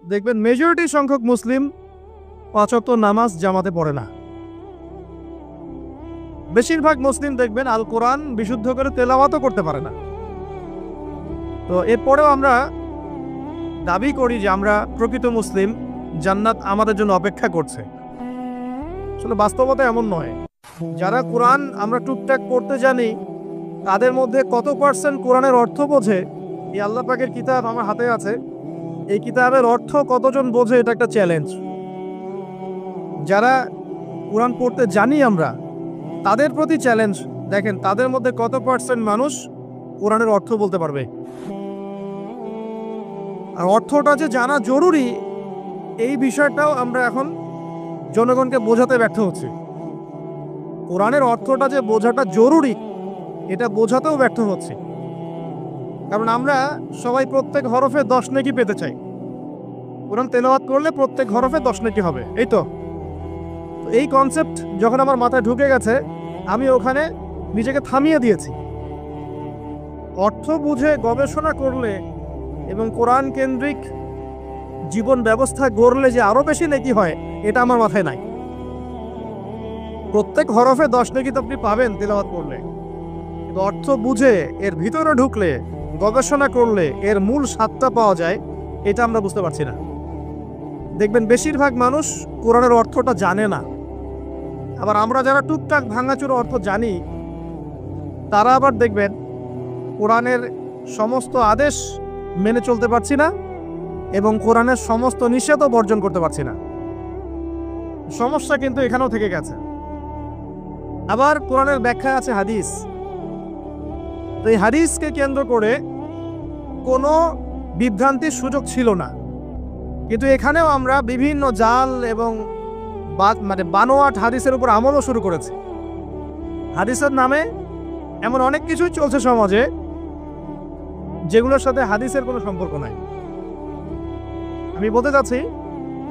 দেখবেন মেজরিটি সংখ্যক মুসলিম 5 ওয়াক্ত নামাজ জামাতে পড়ে না। বেশিরভাগ মুসলিম দেখবেন আল কোরআন বিশুদ্ধ করে তেলাওয়াতও করতে পারে না। তো এরপরেও আমরা দাবি করি যে আমরা প্রকৃত মুসলিম, জান্নাত আমাদের জন্য অপেক্ষা করছে। আসলে বাস্তবতা এমন নয়। যারা কোরআন আমরা টুকটাক পড়তে জানি, তাদের মধ্যে কত পার্সেন্ট কোরআনের অর্থ বোঝে? এই আল্লাহ পাকের কিতাব আমার হাতে আছে, এই কিতাবের অর্থ কতজন বোঝে এটা একটা চ্যালেঞ্জ। যারা কোরআন পড়তে জানি আমরা, তাদের প্রতি চ্যালেঞ্জ, দেখেন তাদের মধ্যে কত পার্সেন্ট মানুষ কোরআনের অর্থ বলতে পারবে। আর অর্থটা যে জানা জরুরি, এই বিষয়টাও আমরা এখন জনগণকে বোঝাতে ব্যর্থ হচ্ছি। কোরআনের অর্থটা যে বোঝাটা জরুরি, এটা বোঝাতেও ব্যর্থ হচ্ছে। কারণ আমরা সবাই প্রত্যেক হরফে 10 নেকি পেতে চাই। কোরআন তেলাওয়াত করলে প্রত্যেক হরফে 10 নেকি হবে, এই তো। এই কনসেপ্ট যখন আমার মাথায় ঢুকে গেছে, আমি ওখানে নিজেকে থামিয়ে দিয়েছি। অর্থ বুঝে গবেষণা করলে এবং কোরআন কেন্দ্রিক জীবন ব্যবস্থা গড়লে যে আরো বেশি নেকি হয়, এটা আমার মাথায় নাই। প্রত্যেক হরফে 10 নেকি তো আপনি পাবেন তেলাওয়াত করলে, কিন্তু অর্থ বুঝে এর ভিতরে ঢুকলে, গবেষণা করলে এর মূল স্বাদটা পাওয়া যায়, এটা আমরা বুঝতে পারছি না। দেখবেন বেশিরভাগ মানুষ কোরআনের অর্থটা জানে না। আবার আমরা যারা টুকটাক ভাঙাচুরো অর্থ জানি, তারা আবার দেখবেন কোরআনের সমস্ত আদেশ মেনে চলতে পারছি না এবং কোরআনের সমস্ত নিষেধও বর্জন করতে পারছি না। সমস্যা কিন্তু এখানেও থেকে গেছে। আবার কোরআনের ব্যাখ্যা আছে হাদিস। তো এই হাদিসকে কেন্দ্র করে কোনো বিভ্রান্তির সুযোগ ছিল না, কিন্তু এখানেও আমরা বিভিন্ন জাল এবং বানোয়াট হাদিসের উপর আমলও শুরু করেছি। হাদিসের নামে এমন অনেক কিছুই চলছে সমাজে যেগুলোর সাথে হাদিসের কোনো সম্পর্ক নাই। আমি বলতে চাচ্ছি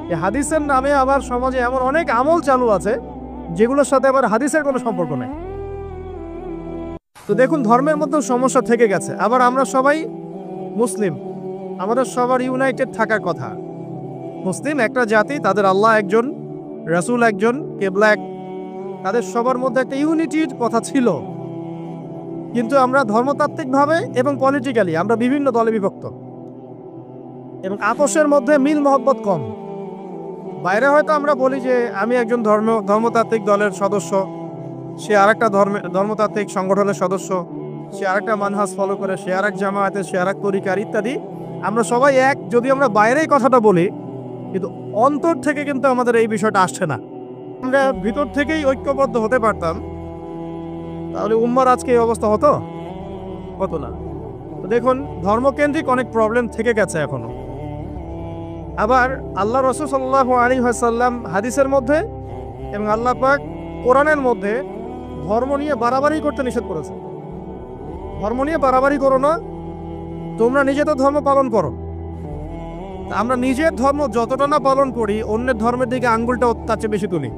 যে হাদিসের নামে আবার সমাজে এমন অনেক আমল চালু আছে যেগুলোর সাথে আবার হাদিসের কোনো সম্পর্ক নেই। তো দেখুন, ধর্মের মধ্যে সমস্যা থেকে গেছে। আবার আমরা সবাই মুসলিম, আমাদের সবার ইউনাইটেড থাকার কথা। মুসলিম একটা জাতি, তাদের আল্লাহ একজন, রাসূল একজন, কিবলা এক, তাদের সবার মধ্যে একটা ইউনিটির কথা ছিল। কিন্তু আমরা ধর্মতাত্ত্বিকভাবে এবং পলিটিক্যালি আমরা বিভিন্ন দলে বিভক্ত এবং আপসের মধ্যে মিল মহব্বত কম। বাইরে হয়তো আমরা বলি যে আমি একজন ধর্মতাত্ত্বিক দলের সদস্য, সে আরেকটা ধর্মতাত্ত্বিক সংগঠনের সদস্য, সে আরেকটা মানহাজ ফলো করে, সে আরেক জামায়াতের, সে আরেক তরিকার ইত্যাদি। আমরা সবাই এক, যদি আমরা বাইরেই কথাটা বলি, কিন্তু অন্তর থেকে কিন্তু আমাদের এই বিষয়টা আসছে না। আমরা ভিতর থেকেই ঐক্যবদ্ধ হতে পারতাম, তাহলে উম্মার আজকে এই অবস্থা হতো না। তো দেখুন, ধর্মকেন্দ্রিক অনেক প্রবলেম থেকে গেছে এখনো। আবার আল্লাহ রাসূল সাল্লাল্লাহু আলাইহি ওয়াসাল্লাম হাদিসের মধ্যে এবং আল্লাহ পাক কোরআনের মধ্যে ধর্ম নিয়ে বাড়াবাড়ি করতে নিষেধ করেছে। ধর্ম নিয়ে বাড়াবাড়ি করো না, তোমরা নিজে তো ধর্ম পালন করো। আমরা নিজের ধর্ম যতটা না পালন করি, অন্যের ধর্মের দিকে আঙ্গুলটা তার চেয়ে বেশি তুলি।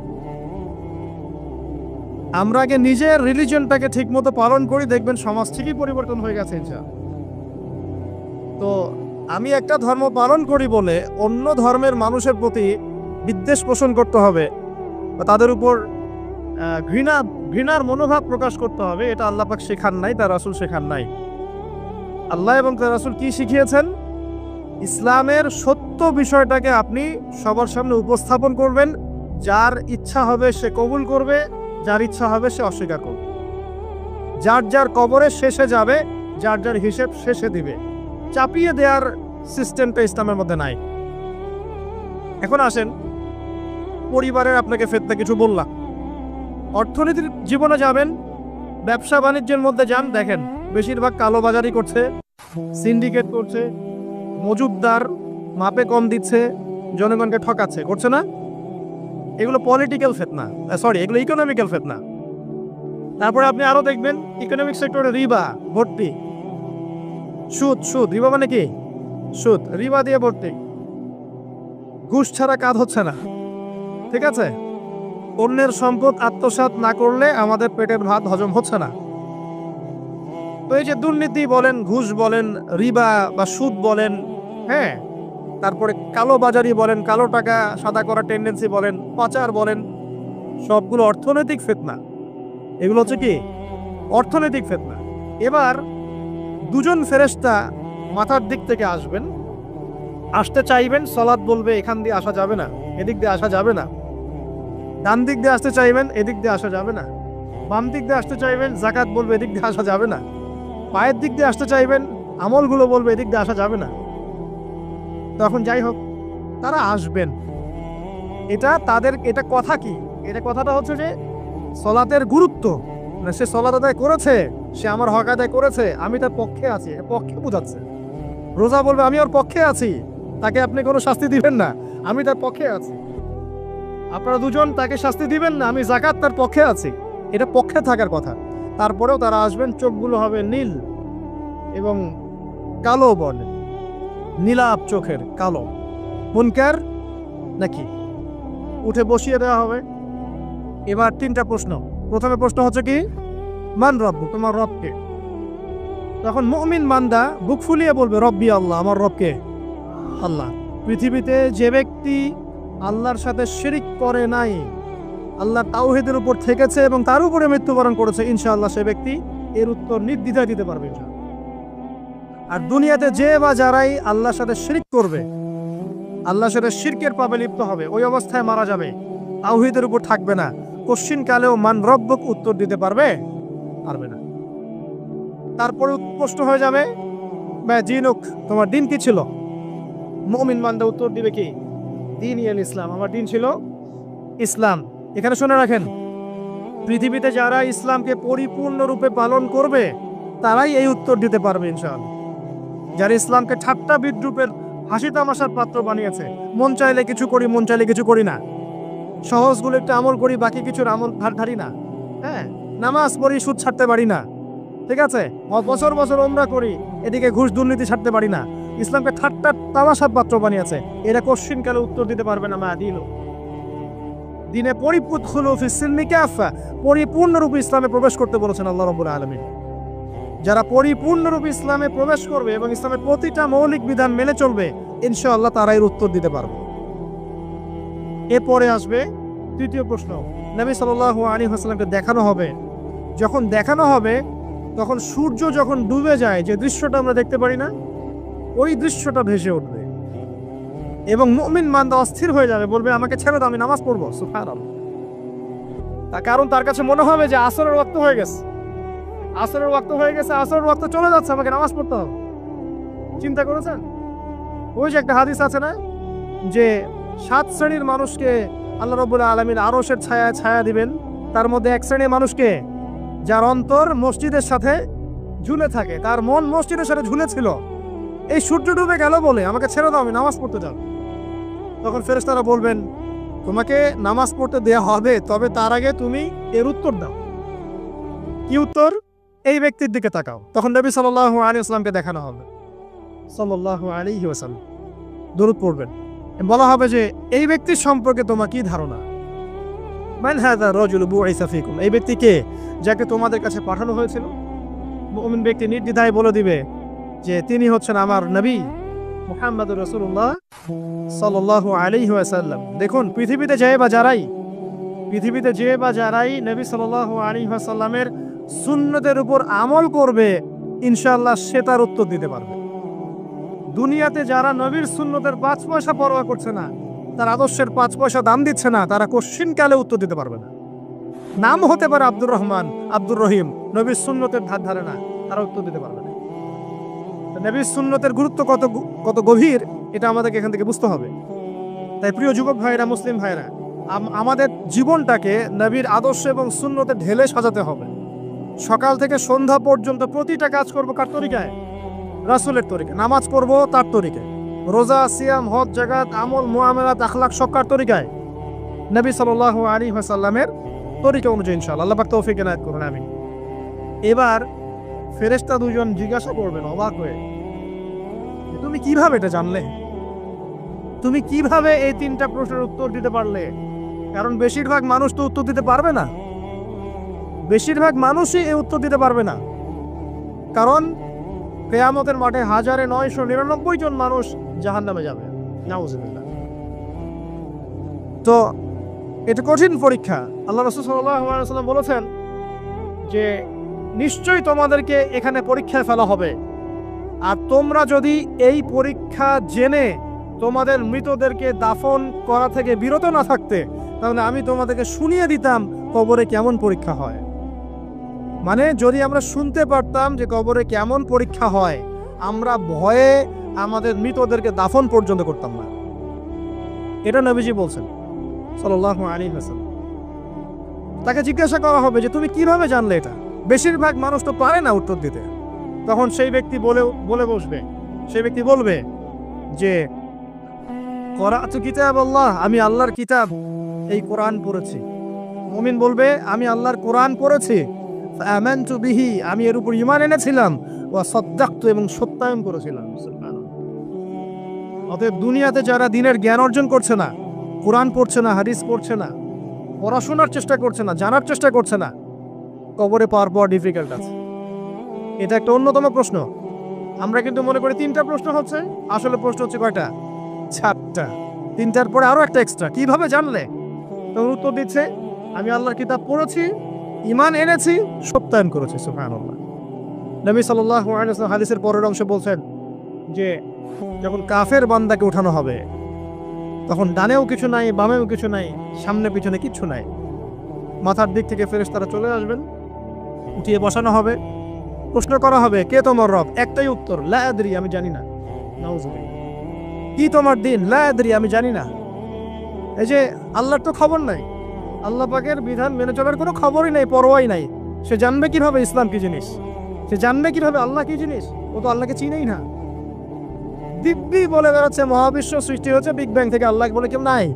আমরা আগে নিজের রিলিজিয়নটাকে ঠিক মতো পালন করি, দেখবেন সমাজ ঠিকই পরিবর্তন হয়ে গেছে ইনশাআল্লাহ। তো আমি একটা ধর্ম পালন করি বলে অন্য ধর্মের মানুষের প্রতি বিদ্বেষ পোষণ করতে হবে বা তাদের উপর ঘৃণার মনোভাব প্রকাশ করতে হবে, এটা আল্লাহ পাক শেখান নাই, তার রাসূল শেখান নাই। আল্লাহ এবং তার রাসূল কি শিখিয়েছেন? ইসলামের সত্য বিষয়টাকে আপনি সবার সামনে উপস্থাপন করবেন। যার ইচ্ছা হবে সে কবুল করবে, যার ইচ্ছা হবে সে অস্বীকার করবে। যার যার কবরে শেষে যাবে, যার যার হিসেব শেষে দিবে। চাপিয়ে দেওয়ার সিস্টেমটা ইসলামের মধ্যে নাই। এখন আসেন, পরিবারের আপনাকে ফেতনা কিছু বললাম, অর্থনীতির জীবনে যাবেন, ব্যবসা বাণিজ্যের মধ্যে যান, দেখেন বেশিরভাগ কালোবাজারি করছে, সিন্ডিকেট করছে, মজুবদার মাপে কম দিচ্ছে, জনগণকে ঠকাচ্ছে, করছে না? এগুলো পলিটিক্যাল ফিতনা, এগুলো ইকোনমিক্যাল ফিতনা। তারপরে আপনি আরো দেখবেন ইকোনমিক সেক্টরে রিবা ভর্তি, সুদ। রিবা মানে কি? সুদ, রিবা দিয়ে ভর্তি। ঘুষ ছাড়া কাজ হচ্ছে না, ঠিক আছে? অন্যের সম্পদ আত্মসাৎ না করলে আমাদের পেটের ভাত হজম হচ্ছে না। তো এই যে দুর্নীতি বলেন, ঘুষ বলেন, রিবা বা সুদ বলেন, হ্যাঁ, তারপরে কালো বাজারি বলেন, কালো টাকা সাদা করা টেন্ডেন্সি বলেন, পাচার বলেন, সবগুলো অর্থনৈতিক ফিতনা। এগুলো হচ্ছে কি অর্থনৈতিক ফিতনা। এবার দুজন ফেরেশতা মাথার দিক থেকে আসবেন, আসতে চাইবেন, সালাত বলবে এখান দিয়ে আসা যাবে না, এদিক দিয়ে আসা যাবে না। ডান দিক দিয়ে আসতে চাইবেন, এদিক দিয়ে আসা যাবে না। বাম দিক দিয়ে আসতে চাইবেন, যাকাত বলবে এদিক দিয়ে আসা যাবে না। পায়ের দিক দিয়ে আসতে চাইবেন, আমলগুলো বলবে এদিক দিয়ে আসা যাবে না। তখন যাই হোক, তারা আসবেন। এটা কথা কি, এটা কথাটা হচ্ছে যে সলাতের গুরুত্ব, মানে সে সলাত আদায় করেছে, সে আমার হক আদায় করেছে, আমি তার পক্ষে আছি, পক্ষে বোঝাচ্ছে। রোজা বলবে আমি ওর পক্ষে আছি, তাকে আপনি কোনো শাস্তি দিবেন না, আমি তার পক্ষে আছি। আপনারা দুজন তাকে শাস্তি দিবেন না, আমি যাকাত তার পক্ষে আছি, এটা পক্ষে থাকার কথা। তারপরেও তারা আসবেন, চোখগুলো হবে নীল এবং কালো বর্ণের, নীলাপ চোখের, কালো। মুনকার নাকি উঠে বসিয়ে দেওয়া হবে। এবার তিনটা প্রশ্ন। প্রথমে প্রশ্ন হচ্ছে কি, মান রব্বু, তোমার রবকে? তখন মুমিন বান্দা বুক ফুলিয়ে বলবে রব্বি আল্লাহ, আমার রবকে আল্লাহ। পৃথিবীতে যে ব্যক্তি আল্লাহর সাথে শিরিক করে নাই, আল্লাহ তাওহীদের উপর থেকেছে এবং তার উপরে মৃত্যুবরণ করেছে, ইনশাআল্লাহ সে ব্যক্তি এর উত্তর নির্দ্বিধায় দিতে পারবে। আর দুনিয়াতে যে বা যারাই আল্লাহর সাথে শিরিক করবে, আল্লাহর সাথে শিরকের পাবে লিপ্ত হবে, ওই অবস্থায় মারা যাবে, তাওহীদের উপর থাকবে না, কোশ্চিন কালেও মান রব্বক উত্তর দিতে পারবে না। তারপরে প্রশ্ন হয়ে যাবে বা জিনুক, তোমার দিন কি ছিল? মুমিন বান্দা উত্তর দিবে কি, দিন ইসলাম, আমার দিন ছিল ইসলাম। এখানে শুনে রাখেন, পৃথিবীতে যারা ইসলামকে পরিপূর্ণরূপে পালন করবে তারাই এই উত্তর দিতে পারবে ইনশাআল্লাহ। যারা ইসলামকে ঠাট্টা বিদ্রুপের হাসি তামাশার পাত্র বানিয়েছে, মন চাইলে কিছু করি, মন চাইলে কিছু করি না, সহজগুলো একটু আমল করি, বাকি কিছুর আমল ধারি না, হ্যাঁ, নামাজ পড়ি, সুদ ছাড়তে পারি না, ঠিক আছে, বছর বছর ওমরা করি, এদিকে ঘুষ দুর্নীতি ছাড়তে পারি না, ইসলামকে ঠাট্টা তামাশার পাত্র বানিয়েছে, এরা কোশ্চিন কালে উত্তর দিতে পারবে না। মা দিল দিনে পরিপূর্ণরূপে ইসলামে প্রবেশ করতে বলেছেন আল্লাহ রাব্বুল আলামিন। যারা পরিপূর্ণরূপে ইসলামে প্রবেশ করবে এবং ইসলামের প্রতিটা মৌলিক বিধান মেনে চলবে, ইনশাআল্লাহ তারা এর উত্তর দিতে পারবে। এরপরে আসবে তৃতীয় প্রশ্ন। নবী সাল্লাল্লাহু আলাইহি ওয়াসাল্লামকে দেখানো হবে, যখন দেখানো হবে তখন সূর্য যখন ডুবে যায়, যে দৃশ্যটা আমরা দেখতে পারি না, ওই দৃশ্যটা ভেসে উঠবে এবং মুমিন বান্দা অস্থির হয়ে যাবে, বলবে আমাকে ছেড়ে দাও, আমি নামাজ পড়বো। সুবহানাল্লাহ। তার কারণ তার কাছে মনে হবে যে আসরের ওয়াক্ত হয়ে গেছে, আসরের ওয়াক্ত হয়ে গেছে, আসরের ওয়াক্ত চলে যাচ্ছে, আমাকে নামাজ পড়তে হবে। চিন্তা করেছেন? ওই যে একটা হাদিস আছে না, যে 7 শ্রেণীর মানুষকে আল্লাহ রাব্বুল আলামিন আরশের ছায়ায় ছায়া দিবেন, তার মধ্যে এক শ্রেণীর মানুষকে যার অন্তর মসজিদের সাথে ঝুলে থাকে, তার মন মসজিদের সাথে ঝুলে ছিল, এই সূর্য ডুবে গেল বলে আমাকে ছেড়ে দাও, আমি নামাজ পড়তে যাব। তখন ফেরেশতারা বলবেন তোমাকে নামাজ পড়তে দেয়া হবে, তবে তার আগে তুমি এর উত্তর দাও। কি উত্তর? এই ব্যক্তির দিকে তাকাও। তখন নবী সাল্লাল্লাহু আলাইহি ওয়াসাল্লামকে দেখানো হবে, সাল্লাল্লাহু আলাইহি ওয়াসাল্লাম দরুদ পড়বেন, বলা হবে যে এই ব্যক্তির সম্পর্কে তোমার কি ধারণা? মান হাযা রাজুলু বুইসা ফীকুম, এই ব্যক্তি কে, যাকে তোমাদের কাছে পাঠানো হয়েছিল? মুমিন ব্যক্তি নির্দ্বিধায় বলে দিবে যে তিনি হচ্ছেন আমার নবী মুহাম্মদুর রাসূলুল্লাহ সাল্লাল্লাহু আলাইহি ওয়াসাল্লাম। দেখুন, পৃথিবীতে যে বা যারাই নবী সাল্লাল্লাহু আলাইহি ওয়াসাল্লামের সুন্নতের উপর আমল করবে, ইনশাআল্লাহ সে তার উত্তর দিতে পারবে। দুনিয়াতে যারা নবীর সুন্নতের 5 পয়সা পরোয়া করছে না, তার আদর্শের 5 পয়সা দাম দিচ্ছে না, তারা কোশ্চিন কালে উত্তর দিতে পারবে না। নাম হতে পারে আব্দুর রহমান, আব্দুর রহিম, নবীর সুন্নতের ধার ধারে না, তারা উত্তর দিতে পারবে না। নবীর সুন্নতের গুরুত্ব কত গভীর, এটা আমাদেরকে এখান থেকে বুঝতে হবে। তাই প্রিয় যুবক ভাইরা, মুসলিম ভাইরা, আমাদের জীবনটাকে নবীর আদর্শ এবং সুন্নতে ঢেলে সাজাতে হবে। সকাল থেকে সন্ধ্যা পর্যন্ত প্রতিটা কাজ করবো কার তরিকায়? রাসূলের তরিকায়। নামাজ পড়বো তার তরিকায়, রোজা, সিয়াম, হজ, জাকাত, আমল, মুআমালাত, আখলাক সব কার তরিকায়? নবী সাল্লাল্লাহু আলাইহি ওয়াসাল্লামের তরিকা অনুযায়ী ইনশাআল্লাহ। আল্লাহ পাক তৌফিক এনায়েত করুন, আমিন। এবার ফেরেশতা দুজন জিজ্ঞাসা করবেন অবাক হয়ে, তুমি কিভাবে এটা জানলে? তুমি কিভাবে এই 3টা প্রশ্নের উত্তর দিতে পারলে? কারণ বেশিরভাগ মানুষ তো উত্তর দিতে পারবে না, বেশিরভাগ মানুষই এই উত্তর দিতে পারবে না। কারণ কিয়ামতের মাঠে 1999 জন মানুষ জাহান্নামে যাবে, নাউজুবিল্লাহ। তো এটা কঠিন পরীক্ষা। আল্লাহ রাসূল সাল্লাল্লাহু আলাইহি ওয়াসাল্লাম বলেছেন যে নিশ্চয়ই তোমাদেরকে এখানে পরীক্ষায় ফেলা হবে, আর তোমরা যদি এই পরীক্ষা জেনে তোমাদের মৃতদেরকে দাফন করা থেকে বিরত না থাকতে, তাহলে আমি তোমাদেরকে শুনিয়ে দিতাম কবরে কেমন পরীক্ষা হয়। মানে যদি আমরা শুনতে পারতাম যে কবরে কেমন পরীক্ষা হয়, আমরা ভয়ে আমাদের মৃতদেরকে দাফন পর্যন্ত করতাম না। এটা নবীজি বলছেন সাল্লাল্লাহু আলাইহি ওয়াসাল্লাম। তাকে জিজ্ঞাসা করা হবে যে তুমি কিভাবে জানলে এটা? বেশিরভাগ মানুষ তো পারে না উত্তর দিতে। তখন সেই ব্যক্তি বলে বসবে, সেই ব্যক্তি বলবে যে করাতু কিতাবাল্লাহ, আমি আল্লাহর কিতাব এই কোরআন পড়েছি। মুমিন বলবে আমি আল্লাহর কোরআন পড়েছি, আমানতু বিহি, আমি এর উপর ঈমান এনেছিলাম, ওয়া সাদ্দাকতু, এবং সত্যায়ন করেছিলাম। সুবহানাল্লাহ। অতএব দুনিয়াতে যারা দিনের জ্ঞান অর্জন করছে না, কোরআন পড়ছে না, হাদিস পড়ছে না, পড়াশোনার চেষ্টা করছে না, জানার চেষ্টা করছে না, কবরে পাওয়ার পর ডিফিকাল্ট আছে। এটা একটা অন্যতম প্রশ্ন। আমরা কিন্তু মনে করি 3টা প্রশ্ন হচ্ছে, আসলে প্রশ্ন হচ্ছে কয়টা? 4টা। 3টার পরে আরো একটা এক্সট্রা। কিভাবে জানলে? তখন উত্তর দিচ্ছে আমি আল্লাহর কিতাব পড়েছি, ঈমান এনেছি, সত্যায়ন করেছি। সুবহানাল্লাহ। নবী সাল্লাল্লাহু আলাইহি ওয়াসাল্লাম হাদিসের পরের অংশে বলছেন যে যখন কাফের বান্দাকে উঠানো হবে, তখন ডানেও কিছু নাই, বামেও কিছু নাই, সামনে পিছনে কিচ্ছু নাই। মাথার দিক থেকে ফেরেশতারা চলে আসবেন, উঠিয়ে বসানো হবে, প্রশ্ন করা হবে কে তোমার রব? একটাই উত্তর, লা আদরি, আমি জানি না। নাউজুবিল্লাহ। কি তোমার দিন? লা আদরি, আমি জানি না। এই যে আল্লাহর তো খবর নাই, আল্লাহ পাকের বিধান মেনে চলার কোনো খবরই নাই, পরোয়াই নাই। সে জানবে কিভাবে ইসলাম কি জিনিস? সে জানবে কিভাবে আল্লাহ কি জিনিস? ও তো আল্লাহকে চিনেই না। দিব্যি বলে বেড়াচ্ছে মহাবিশ্ব সৃষ্টি হয়েছে বিগ ব্যাং থেকে, আল্লাহ বলে কেউ নাই।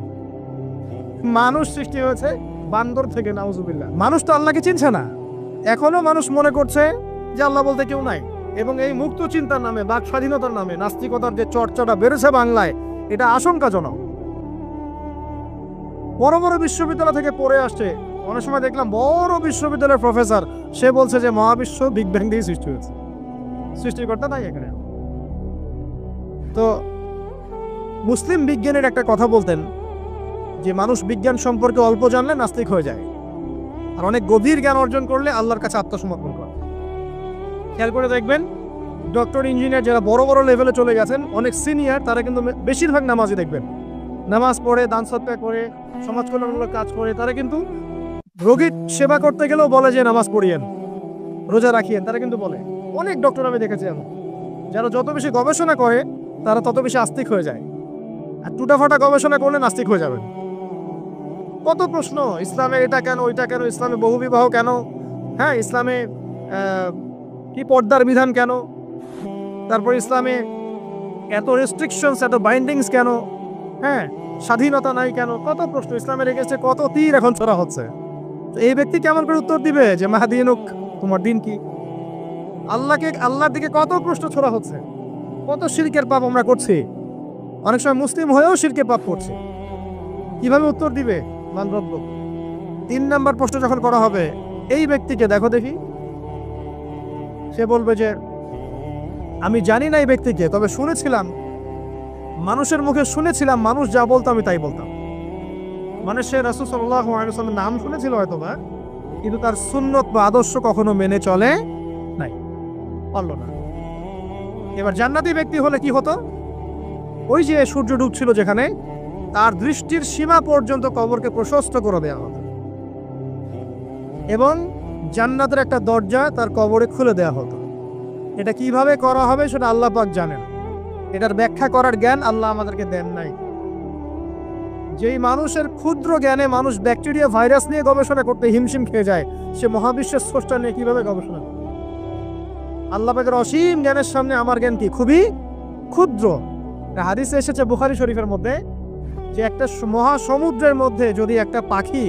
মানুষ সৃষ্টি হয়েছে বান্দর থেকে, নাউজুবিল্লাহ। মানুষ তো আল্লাহকে চিনছে না। এখনো মানুষ মনে করছে যে আল্লাহ বলতে কেউ নাই। এবং এই মুক্ত চিন্তার নামে, বাক স্বাধীনতার নামে নাস্তিকতার যে চর্চাটা বেড়েছে বাংলায়, এটা আশঙ্কাজনক। বড় বড় বিশ্ববিদ্যালয় থেকে পড়ে আসছে, অনেক সময় দেখলাম বড় বিশ্ববিদ্যালয়ের প্রফেসর, সে বলছে যে মহাবিশ্ব বিগ ব্যাং দিয়ে সৃষ্টি হয়েছে, সৃষ্টিকর্তা নাই এখানে। তো মুসলিম বিজ্ঞানের একটা কথা বলতেন যে মানুষ বিজ্ঞান সম্পর্কে অল্প জানলে নাস্তিক হয়ে যায়, আর অনেক গভীর জ্ঞান অর্জন করলে আল্লাহর কাছে আত্মসমর্পণ করে। খেয়াল করে দেখবেন ডক্টর, ইঞ্জিনিয়ার যারা বড় বড় লেভেলে চলে গেছেন, অনেক সিনিয়র, তারা কিন্তু বেশিরভাগ নামাজি দেখবেন, নামাজ পড়ে, দান সদকা করে, সমাজ কল্যাণমূলক কাজ করে। তারা কিন্তু রোগীর সেবা করতে গেলেও বলে যে নামাজ পড়িয়েন, রোজা রাখিয়েন, তারা কিন্তু বলে। অনেক ডক্টর আমি দেখেছি এমন, যারা যত বেশি গবেষণা করে তারা তত বেশি আস্তিক হয়ে যায়, আর টুটাফাটা গবেষণা করলে নাস্তিক হয়ে যাবেন। কত প্রশ্ন, ইসলামে এটা কেন, ওইটা কেন, ইসলামে বহুবিবাহ কেন, হ্যাঁ ইসলামে কি পর্দার বিধান কেন, তারপর ইসলামে এত রেস্ট্রিকশনস, এত বাইন্ডিংস কেন, হ্যাঁ স্বাধীনতা নাই কেন, কত প্রশ্ন। ইসলামের এগেছে কত তীর এখন ছোড়া হচ্ছে। তো এই ব্যক্তি কেমন করে উত্তর দিবে যে মাহদিনুক, তোমার দিন কি? আল্লাহর দিকে কত প্রশ্ন ছোড়া হচ্ছে, কত শিরকের পাপ আমরা করছি, অনেক সময় মুসলিম হয়েও শিরকের পাপ করছে। কিভাবে উত্তর দিবে মানরব্য? 3 নাম্বার প্রশ্ন যখন করা হবে, এই ব্যক্তিকে দেখো দেখি, সে বলবে যে আমি জানি না এই ব্যক্তিকে, তবে শুনেছিলাম, মানুষের মুখে শুনেছিলাম, মানুষ যা বলতো আমি তাই বলতাম। মানে সে রাসূল সাল্লাল্লাহু আলাইহি ওয়াসাল্লামের নাম শুনেছিল হয়তো বা, কিন্তু তার সুন্নত বা আদর্শ কখনো মেনে চলে নাই, পারলো না। এবার জান্নাতি ব্যক্তি হলে কি হতো? ওই যে সূর্য ডুবছিল যেখানে, তার দৃষ্টির সীমা পর্যন্ত কবরকে প্রশস্ত করে দেওয়া হতো, এবং জান্নাতের একটা দরজা তার কবরে খুলে দেওয়া হতো। এটা কিভাবে করা হবে সেটা আল্লাহ পাক জানেন, এটার ব্যাখ্যা করার জ্ঞান আল্লাহ আমাদেরকে দেন নাই। যেই মানুষের ক্ষুদ্র জ্ঞানে মানুষ ব্যাকটেরিয়া, ভাইরাস নিয়ে গবেষণা করতে হিমশিম খেয়ে যায়, সে মহাবিশ্বের স্রষ্টা নিয়ে কিভাবে গবেষণা করে? আল্লাহ পাকের অসীম জ্ঞানের সামনে আমার জ্ঞান কি? খুবই ক্ষুদ্র। হাদিসে এসেছে বুখারী শরীফের মধ্যে যে একটা মহাসমুদ্রের মধ্যে যদি একটা পাখি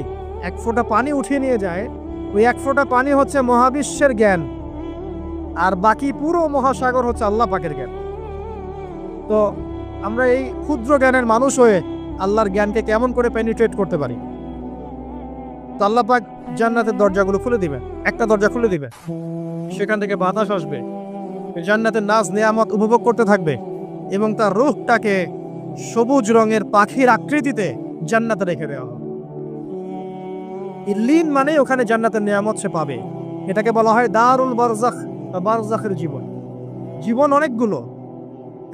1 ফোঁটা পানি উঠিয়ে নিয়ে যায়, ওই 1 ফোঁটা পানি হচ্ছে মহাবিশ্বের জ্ঞান, আর বাকি পুরো মহাসাগর হচ্ছে আল্লাহ পাকের জ্ঞান। তো আমরা এই ক্ষুদ্র জ্ঞানের মানুষ হয়ে আল্লাহর জ্ঞানকে কেমন করে পেনিট্রেট করতে পারি? তো আল্লাহ পাক জান্নাতের দরজাগুলো খুলে দিবেন, একটা দরজা খুলে দিবেন, সেখান থেকে বাতাস আসবে, জান্নাতের নাজ নেয়ামত উপভোগ করতে থাকবে, এবং তার রূহটাকে সবুজ রঙের পাখির আকৃতিতে জান্নাতে রেখে দেওয়া হবে। ইল্লিন মানে ওখানে জান্নাতের নিয়ামত সে পাবে। এটাকে বলা হয় দারুল বারজাখ বা বারজাখের জীবন। জীবন অনেকগুলো।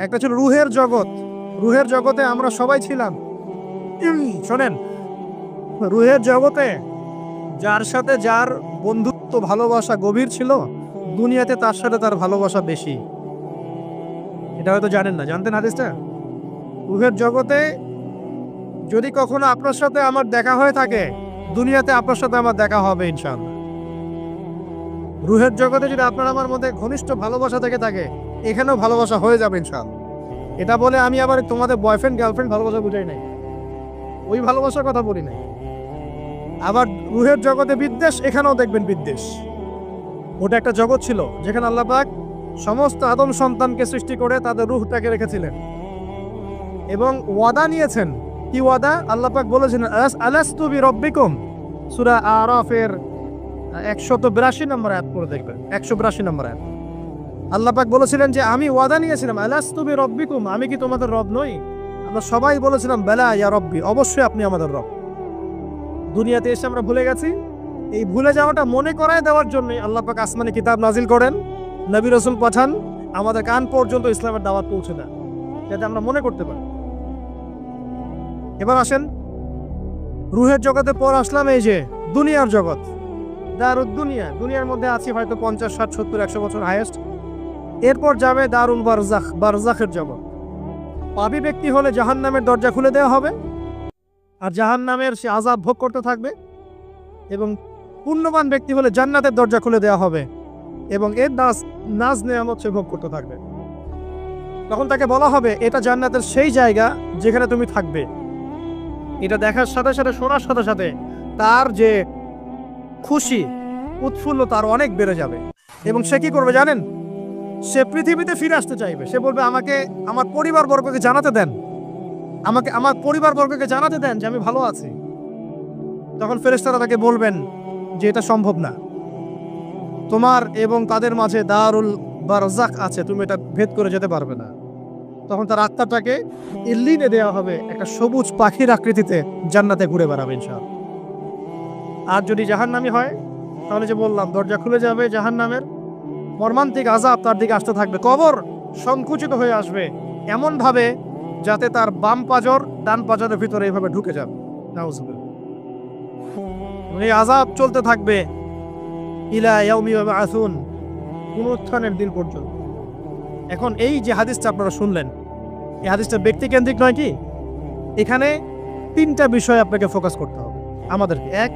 একটা ছিল রুহের জগৎ। রুহের জগতে আমরা সবাই ছিলাম। শোনেন, রুহের জগতে যার সাথে যার বন্ধুত্ব ভালোবাসা গভীর ছিল, দুনিয়াতে তার সাথে তার ভালোবাসা বেশি। এটা হয়তো জানেন না, জানতেন হাদিসটা? রুহের জগতে যদি কখনো আপনার সাথে আমার দেখা হয়ে থাকে, দুনিয়াতে আপনার সাথে আমার দেখা হবে ইনশাআল্লাহ। রুহের জগতে যদি আপনার আমার মধ্যে ঘনিষ্ঠ ভালোবাসা থেকে থাকে, এখানেও ভালোবাসা হয়ে যাবে ইনশাআল্লাহ। এটা বলে আমি আবার তোমাদের বয়ফ্রেন্ড গার্লফ্রেন্ড ভালোবাসা বুঝাই নাই, ওই ভালোবাসার কথা বলি নাই। আবার রুহের জগতে বিদ্বেষ, এখানেও দেখবেন বিদ্বেষ। ওটা একটা জগৎ ছিল যেখানে আল্লাহ পাক সমস্ত আদম সন্তানকে সৃষ্টি করে তাদের রূহটাকে রেখেছিলেন এবং ওয়াদা নিয়েছেন। কি ওয়াদা? আল্লাহ পাক বলেছেন আলাস্তু বিরব্বিকুম, সূরা আরাফের 182 নম্বর আয়াত পড়ে দেখবেন। 182 নম্বর আয়াত। আল্লাহ পাক বলেছিলেন যে আমি ওয়াদা নিয়েছিলাম, আলাস্তু বিরব্বিকুম, আমি কি তোমাদের রব নই? আমরা সবাই বলেছিলাম বেলা ইয়া রব্বি, অবশ্যই আপনি আমাদের রব। দুনিয়াতে এসে আমরা ভুলে গেছি। এই ভুলে যাওয়াটা মনে করায় দেওয়ার জন্যই আল্লাহ পাক আসমানে কিতাব নাজিল করেন, নবী রাসূল পাঠান, আমাদের কান পর্যন্ত ইসলামের দাওয়াত পৌঁছে দেন, যাতে আমরা মনে করতে পারি। এবার আসেন রুহের জগতে পর আসলাম এই যে দুনিয়ার জগৎ, দারুদ দুনিয়া। দুনিয়ার মধ্যে আছি হয়তো 50, 60, 70, 100 বছর হাইয়েস্ট। এরপর যাবে দারুল বারজাখ, বারজাখের জগৎ। পাপী ব্যক্তি হলে জাহান্নামের দরজা খুলে দেওয়া হবে আর জাহান্নামের সে আযাব ভোগ করতে থাকবে, এবং পুণ্যবান ব্যক্তি হলে জান্নাতের দরজা খুলে দেওয়া হবে এবং এর নাজ নেয়ামত সে ভোগ করতে থাকবে। তখন তাকে বলা হবে এটা জান্নাতের সেই জায়গা যেখানে তুমি থাকবে। এটা দেখার সাথে সাথে, শোনার সাথে সাথে তার যে খুশি উৎফুল্ল তার অনেক বেড়ে যাবে। এবং সে কি করবে জানেন? সে পৃথিবীতে ফিরে আসতে চাইবে। সে বলবে আমাকে আমার পরিবারবর্গকে জানাতে দেন, আমাকে আমার পরিবারবর্গকে জানাতে দেন যে আমি ভালো আছি। তখন ফেরেশতারা তাকে বলবেন যে এটা সম্ভব না, তোমার এবং তাদের মাঝে দারুল বারজাখ আছে, তুমি এটা ভেদ করে যেতে পারবে না। তখন তার আত্মাটাকে ইল্লিনে দেওয়া হবে, একটা সবুজ পাখির আকৃতিতে জান্নাতে ঘুরে বেড়াবে ইনশাআল্লাহ। আর যদি জাহান্নামী হয় তাহলে যে বললাম দরজা খুলে যাবে জাহান্নামের, মর্মান্তিক আযাব তার দিকে আসতে থাকবে। কবর সংকুচিত হয়ে আসবে এমন ভাবে যাতে তার বাম পাজর ডান পাজরের ভিতরে এইভাবে ঢুকে যাবে। নাউজুবিল্লাহ। এই আযাব চলতে থাকবে ইলা ইয়াউমি ইউবআসুন, পুনরুত্থানের দিন পর্যন্ত। এখন এই যে হাদিসটা আপনারা শুনলেন, এই হাদিসটা ব্যক্তিকেন্দ্রিক নয় কি? এখানে তিনটা বিষয় আপনাকে ফোকাস করতে হবে আমাদেরকে। এক,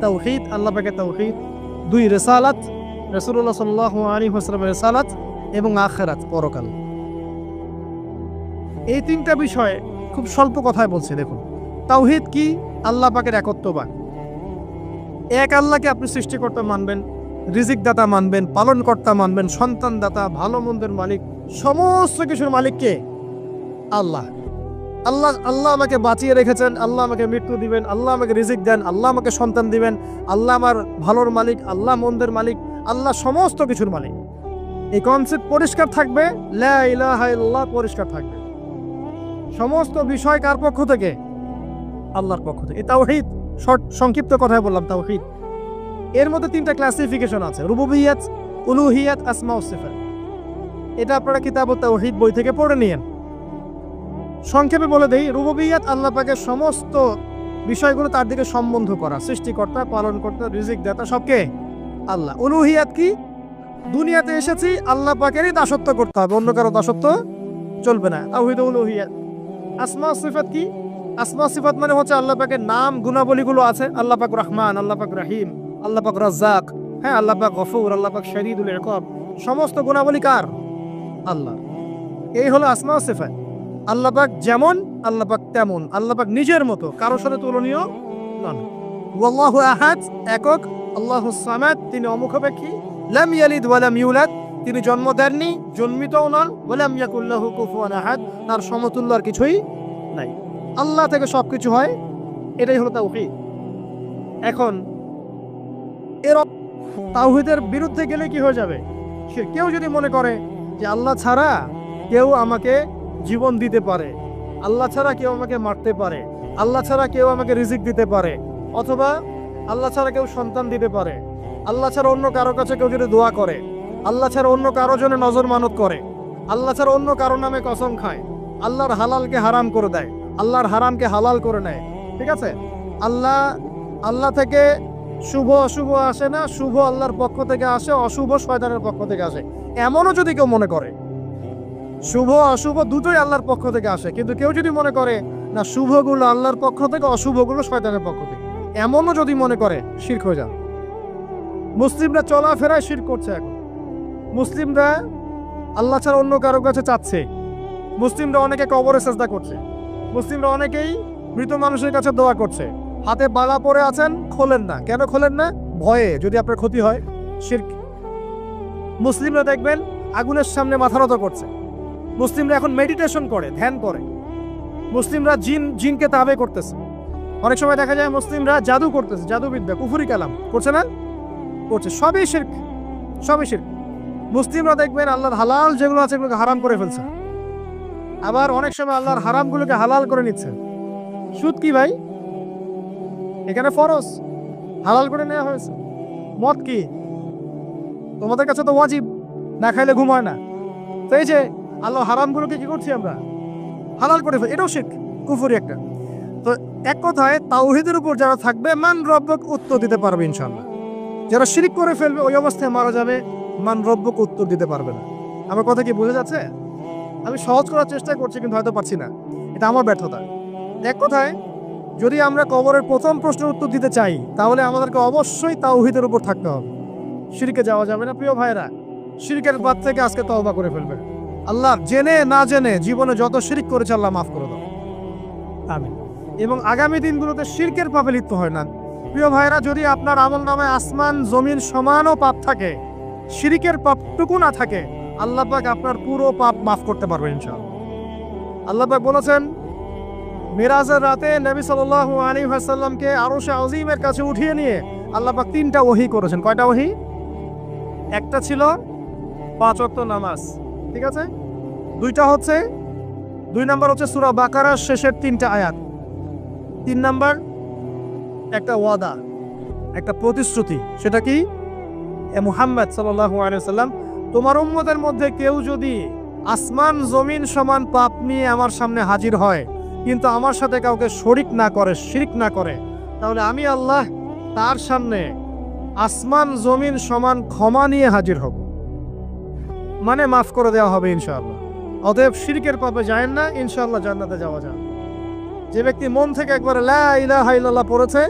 তাওহীদ, আল্লাহ পাকের তাওহীদ। দুই, রিসালাত, রাসূলুল্লাহ সাল্লাল্লাহু আলাইহি ওয়াসাল্লামের রিসালাত। এবং আখিরাত, পরকাল। এই তিনটা বিষয় খুব স্বল্প কথায় বলছি। দেখুন, তাওহীদ কি? আল্লাহ পাকের একত্ববাদ। এক আল্লাহকে আপনি সৃষ্টিকর্তা মানবেন, রিজিক দাতা মানবেন, পালনকর্তা মানবেন, সন্তান দাতা, ভালো মন্দের মালিক, সমস্ত কিছুর মালিক কে? আল্লাহ। আল্লাহ আল্লাহ আমাকে বাঁচিয়ে রেখেছেন, আল্লাহ আমাকে মৃত্যু দিবেন, আল্লাহ আমাকে রিজিক দেন, আল্লাহ আমাকে সন্তান দিবেন, আল্লাহ আমার ভালোর মালিক, আল্লাহ মন্দের মালিক, আল্লাহ সমস্ত কিছুর মালিক। এই কনসেপ্ট পরিষ্কার থাকবে, লা ইলাহা ইল্লাল্লাহ পরিষ্কার থাকবে। সমস্ত বিষয় কার পক্ষ থেকে? আল্লাহর পক্ষ থেকে। এই তাওহীদ, সংক্ষিপ্ত কথায় বললাম তাওহীদ। এর মধ্যে তিনটা ক্লাসিফিকেশন আছে: রুবুবিয়্যাত, উলুহিয়্যাত, আসমা ও সিফাত। এটা আপনারা কিতাবুত তাওহীদ বই থেকে পড়ে নিয়েন। সংক্ষেপে বলে দেই, রুবুবিয়্যাত আল্লাহ পাকের সমস্ত বিষয়গুলো তার দিকে সম্বন্ধ করা, সৃষ্টিকর্তা, পালনকর্তা, রিজিক দাতা সবকে আল্লাহ। উলুহিয়্যাত কি? দুনিয়াতে এসেছি আল্লাহ পাকেরই দাসত্ব করতে হবে, অন্য কারো দাসত্ব চলবে না। তাওহীদ উলুহিয়্যাত। আসমা ও সিফাত কি? আসমা সিফাত মানে হচ্ছে আল্লাহ পাকের নাম গুণাবলীগুলো আছে। আল্লাহ পাক রহমান, আল্লাহ পাক রহিম, আল্লাহ পাক রাজ্জাক, হ্যাঁ, আল্লাহ পাক গফুর, আল্লাহ পাক শদীদুল ইকাব। সমস্ত গুণাবলী কার? আল্লাহ। এই হলো আসমা ও সিফাত। আল্লাহ পাক যেমন, আল্লাহ পাক তেমন, আল্লাহ পাক নিজের মতো, কারোর সাথে তুলনীয় নন। ওয়াল্লাহু আহাদ, একক। আল্লাহুস সামাদ, তিনি অমুখাপেক্ষী। লাম ইয়ালিদ ওয়া লাম ইউলাদ, তিনি জন্ম দেননি, জন্মিতও নন। ওয়া লাম ইয়াকুল লাহু কুফুয়ান আহাদ, তার সমতুল্য আর কিছুই নাই। আল্লাহ থেকে সবকিছু হয়, এটাই হলো তাওহীদ। এখন এর তাওহীদের বিরুদ্ধে গেলে কি হয়ে যাবে? কেউ যদি মনে করে যে আল্লাহ ছাড়া কেউ আমাকে জীবন দিতে পারে, আল্লাহ ছাড়া কেউ আমাকে মারতে পারে, আল্লাহ ছাড়া কেউ আমাকে রিজিক দিতে পারে, অথবা আল্লাহ ছাড়া কেউ সন্তান দিতে পারে, আল্লাহ ছাড়া অন্য কারো কাছে কেউ যদি দোয়া করে, আল্লাহ ছাড়া অন্য কারো জন্য নজর মানত করে, আল্লাহ ছাড়া অন্য কারো নামে কসম খায়, আল্লাহর হালালকে হারাম করে দেয়, আল্লাহর হারামকে হালাল করে নেয়, ঠিক আছে? আল্লাহ থেকে শুভ অশুভ আসে না, শুভ আল্লাহর পক্ষ থেকে আসে, অশুভ শয়তানের পক্ষ থেকে আসে, এমনও যদি কেউ মনে করে। শুভ অশুভ দুটোই আল্লাহর পক্ষ থেকে আসে, কিন্তু কেউ যদি মনে করে না শুভগুলো আল্লাহর পক্ষ থেকে, অশুভগুলো শয়তানের পক্ষ থেকে, এমনও যদি মনে করে, শিরক হয়ে যান। মুসলিমরা চলাফেরায় শিরক করছে এখন। মুসলিমরা আল্লাহ ছাড়া অন্য কারো কাছে চাচ্ছে, মুসলিমরা অনেকে কবরে সেজদা করছে, মুসলিমরা অনেকেই মৃত মানুষের কাছে দোয়া করছে, হাতে বালা পরে আছেন, খোলেন না। কেন খোলেন না? ভয়ে যদি আপনার ক্ষতি হয়, শিরক। মুসলিমরা দেখবেন আগুনের সামনে মাথা নত করছে, মুসলিমরা এখন মেডিটেশন করে, ধ্যান করে, মুসলিমরা জিনকে তাবে করতেছে, অনেক সময় দেখা যায় মুসলিমরা জাদু করতেছে, জাদুবিদ্যা, কুফরি কালাম করছে না, করছে, সবই শিরক, সবই শিরক। মুসলিমরা দেখবেন আল্লাহর হালাল যেগুলো আছে এগুলোকে হারাম করে ফেলছে, আবার অনেক সময় আল্লাহর হারামগুলোকে হালাল করে নিচ্ছে। সুদ কি ভাই? এখানে ফরজ, হালাল করে নেওয়া হয়েছে। মদ কি? তোমাদের কাছে তো ওয়াজিব, না খাইলে ঘুম হয় না। তো এই যে আল্লাহ হারামগুলোকে কি করছি আমরা? হালাল করে ফেলি, এটাও শিরক, কুফরি একটা। তো এক কথায় তাওহীদের উপর যারা থাকবে, মান রব্বক উত্তর দিতে পারবে ইনশাআল্লাহ। যারা শিরক করে ফেলবে ওই অবস্থায় মারা যাবে, মান রব্বক উত্তর দিতে পারবে না। আমার কথা কি বোঝা যাচ্ছে? আমি সহজ করার চেষ্টা করছি, কিন্তু হয়তো পারছি না, এটা আমার ব্যর্থতা। এক কথায় যদি আমরা কবরের প্রথম প্রশ্নের উত্তর দিতে চাই, তাহলে আমাদেরকে অবশ্যই তাওহীদের উপর থাকতে হবে, শিরকে যাওয়া যাবে না। প্রিয় ভাইরা, শিরকের বাদ থেকে আজকে তওবা করে ফেলবে। আল্লাহ জেনে না জেনে জীবনে যত শিরক করেছে আল্লাহ মাফ করে দাও, আমিন। এবং আগামী দিনগুলোতে শিরকের পাপে লিপ্ত হয় না। প্রিয় ভাইরা, যদি আপনার আমল নামায় আসমান জমিন সমানও পাপ থাকে, শিরকের পাপটুকু না থাকে, আল্লাহ পাক আপনার পুরো পাপ মাফ করতে পারবেন ইনশাআল্লাহ। আল্লাহ পাক বলেছেন, মিরাজের রাতে নবী সাল্লাল্লাহু আলাইহি ওয়াসাল্লামকে আরশে আযীমের কাছে উঠিয়ে নিয়ে আল্লাহ পাক 3টা ওহী করেছেন। কয়টা ওহী? একটা ছিল 5 ওয়াক্ত নামাজ, ঠিক আছে? 2 নাম্বার হচ্ছে সূরা বাকারার শেষের 3টা আয়াত। 3 নাম্বার একটা ওয়াদা, একটা প্রতিশ্রুতি। সেটা কি? মুহাম্মদ সাল্লাল্লাহু আলাইহি ওয়াসাল্লাম, তোমার উম্মতের মধ্যে কেউ যদি আসমান জমিন সমান পাপ নিয়ে আমার সামনে হাজির হয়, কিন্তু আমার সাথে কাউকে শরিক না করে, শিরক না করে, তাহলে আমি আল্লাহ তার সামনে আসমান জমিন সমান ক্ষমা নিয়ে হাজির হব, মানে মাফ করে দেওয়া হবে ইনশাআল্লাহ। অতএব শিরকের পাপে যায় না, ইনশাআল্লাহ জান্নাতে যাওয়া যায়। যে ব্যক্তি মন থেকে একবারে লা ইলাহা ইল্লাল্লাহ পড়েছে,